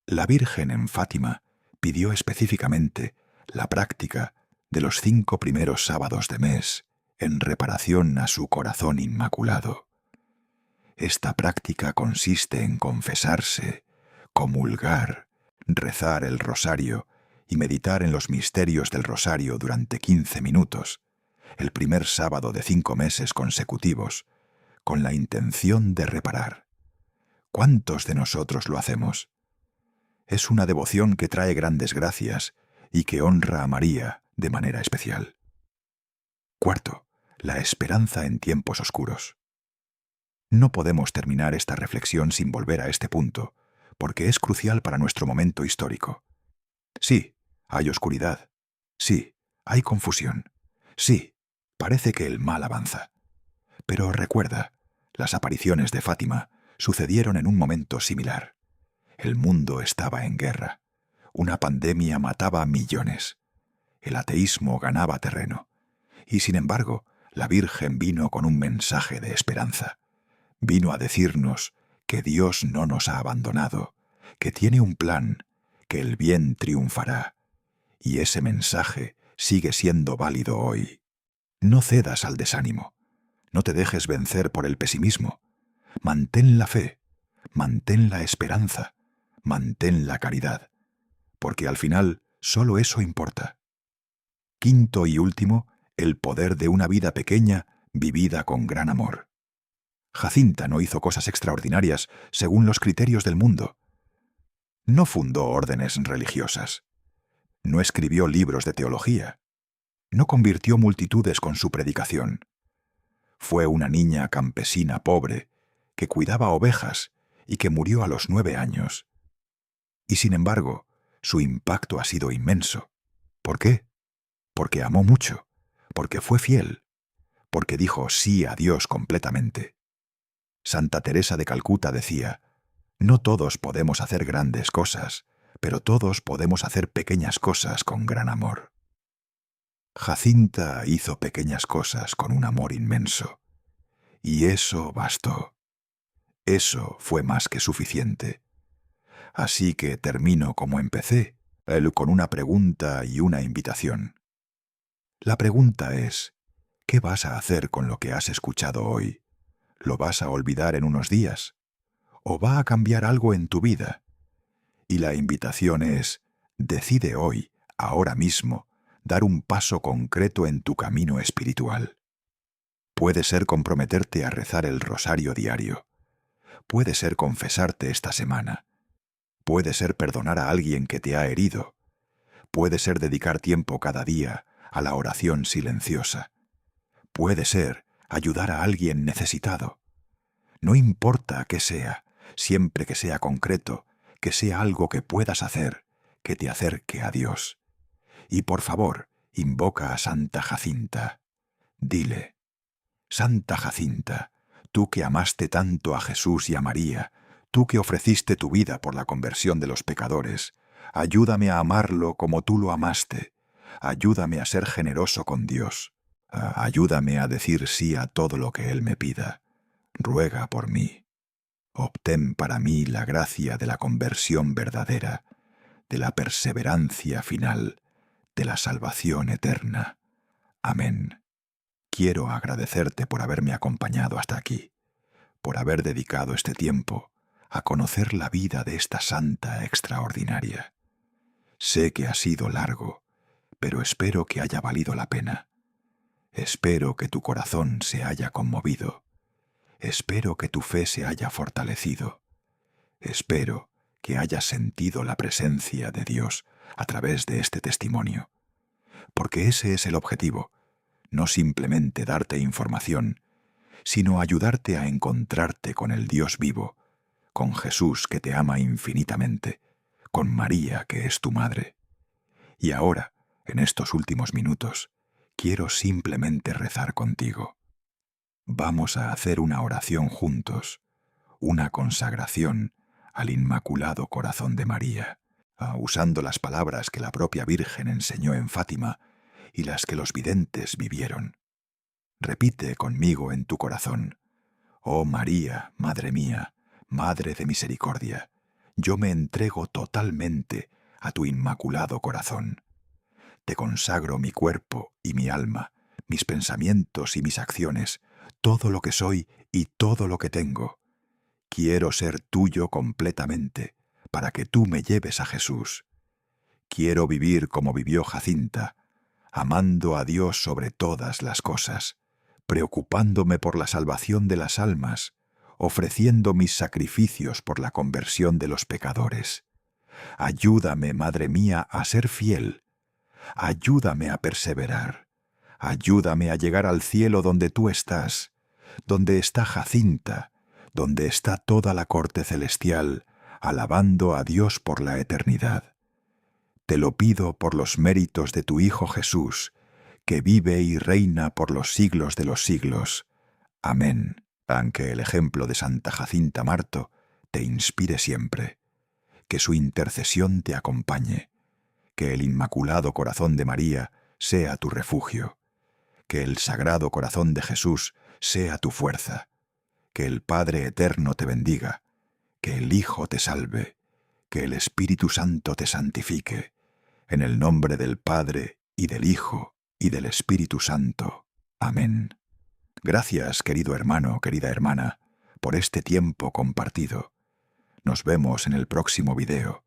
La Virgen en Fátima pidió específicamente la práctica de los 5 primeros sábados de mes en reparación a su corazón inmaculado. Esta práctica consiste en confesarse, comulgar, rezar el rosario y meditar en los misterios del rosario durante 15 minutos, el primer sábado de 5 meses consecutivos, con la intención de reparar. ¿Cuántos de nosotros lo hacemos? Es una devoción que trae grandes gracias y que honra a María de manera especial. Cuarto, la esperanza en tiempos oscuros. No podemos terminar esta reflexión sin volver a este punto, porque es crucial para nuestro momento histórico. Sí, hay oscuridad. Sí, hay confusión. Sí, parece que el mal avanza. Pero recuerda, las apariciones de Fátima sucedieron en un momento similar. El mundo estaba en guerra. Una pandemia mataba a millones. El ateísmo ganaba terreno. Y sin embargo, la Virgen vino con un mensaje de esperanza. Vino a decirnos que Dios no nos ha abandonado, que tiene un plan, que el bien triunfará. Y ese mensaje sigue siendo válido hoy. No cedas al desánimo. No te dejes vencer por el pesimismo. Mantén la fe, mantén la esperanza, mantén la caridad, porque al final solo eso importa. Quinto y último, el poder de una vida pequeña vivida con gran amor. Jacinta no hizo cosas extraordinarias según los criterios del mundo. No fundó órdenes religiosas. No escribió libros de teología. No convirtió multitudes con su predicación. Fue una niña campesina pobre que cuidaba ovejas y que murió a los 9 años. Y sin embargo, su impacto ha sido inmenso. ¿Por qué? Porque amó mucho, porque fue fiel, porque dijo sí a Dios completamente. Santa Teresa de Calcuta decía: no todos podemos hacer grandes cosas, pero todos podemos hacer pequeñas cosas con gran amor. Jacinta hizo pequeñas cosas con un amor inmenso, y eso bastó. Eso fue más que suficiente. Así que termino como empecé, con una pregunta y una invitación. La pregunta es: ¿Qué vas a hacer con lo que has escuchado hoy? ¿Lo vas a olvidar en unos días? ¿O va a cambiar algo en tu vida? Y la invitación es, decide hoy, ahora mismo, dar un paso concreto en tu camino espiritual. Puede ser comprometerte a rezar el rosario diario. Puede ser confesarte esta semana. Puede ser perdonar a alguien que te ha herido. Puede ser dedicar tiempo cada día a la oración silenciosa. Puede ser ayudar a alguien necesitado. No importa qué sea, siempre que sea concreto, que sea algo que puedas hacer, que te acerque a Dios. Y por favor, invoca a Santa Jacinta. Dile: Santa Jacinta, tú que amaste tanto a Jesús y a María, tú que ofreciste tu vida por la conversión de los pecadores, ayúdame a amarlo como tú lo amaste. Ayúdame a ser generoso con Dios. Ayúdame a decir sí a todo lo que Él me pida. Ruega por mí. Obtén para mí la gracia de la conversión verdadera, de la perseverancia final, de la salvación eterna. Amén. Quiero agradecerte por haberme acompañado hasta aquí, por haber dedicado este tiempo a conocer la vida de esta santa extraordinaria. Sé que ha sido largo, pero espero que haya valido la pena. Espero que tu corazón se haya conmovido. Espero que tu fe se haya fortalecido. Espero que hayas sentido la presencia de Dios a través de este testimonio. Porque ese es el objetivo, no simplemente darte información, sino ayudarte a encontrarte con el Dios vivo, con Jesús que te ama infinitamente, con María que es tu madre. Y ahora, en estos últimos minutos, quiero simplemente rezar contigo. Vamos a hacer una oración juntos, una consagración al Inmaculado Corazón de María, usando las palabras que la propia Virgen enseñó en Fátima y las que los videntes vivieron. Repite conmigo en tu corazón: Oh María, Madre mía, Madre de misericordia, yo me entrego totalmente a tu Inmaculado Corazón. Te consagro mi cuerpo y mi alma, mis pensamientos y mis acciones, todo lo que soy y todo lo que tengo. Quiero ser tuyo completamente, para que tú me lleves a Jesús. Quiero vivir como vivió Jacinta, amando a Dios sobre todas las cosas, preocupándome por la salvación de las almas, ofreciendo mis sacrificios por la conversión de los pecadores. Ayúdame, Madre mía, a ser fiel. Ayúdame a perseverar. Ayúdame a llegar al cielo donde tú estás, donde está Jacinta, donde está toda la corte celestial, alabando a Dios por la eternidad. Te lo pido por los méritos de tu Hijo Jesús, que vive y reina por los siglos de los siglos. Amén. Aunque el ejemplo de Santa Jacinta Marto te inspire siempre. Que su intercesión te acompañe. Que el Inmaculado Corazón de María sea tu refugio. Que el Sagrado Corazón de Jesús sea tu fuerza. Que el Padre Eterno te bendiga. Que el Hijo te salve. Que el Espíritu Santo te santifique. En el nombre del Padre, y del Hijo, y del Espíritu Santo. Amén. Gracias, querido hermano, querida hermana, por este tiempo compartido. Nos vemos en el próximo video.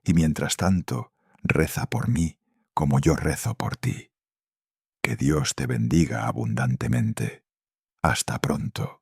Y mientras tanto, reza por mí como yo rezo por ti. Que Dios te bendiga abundantemente. Hasta pronto.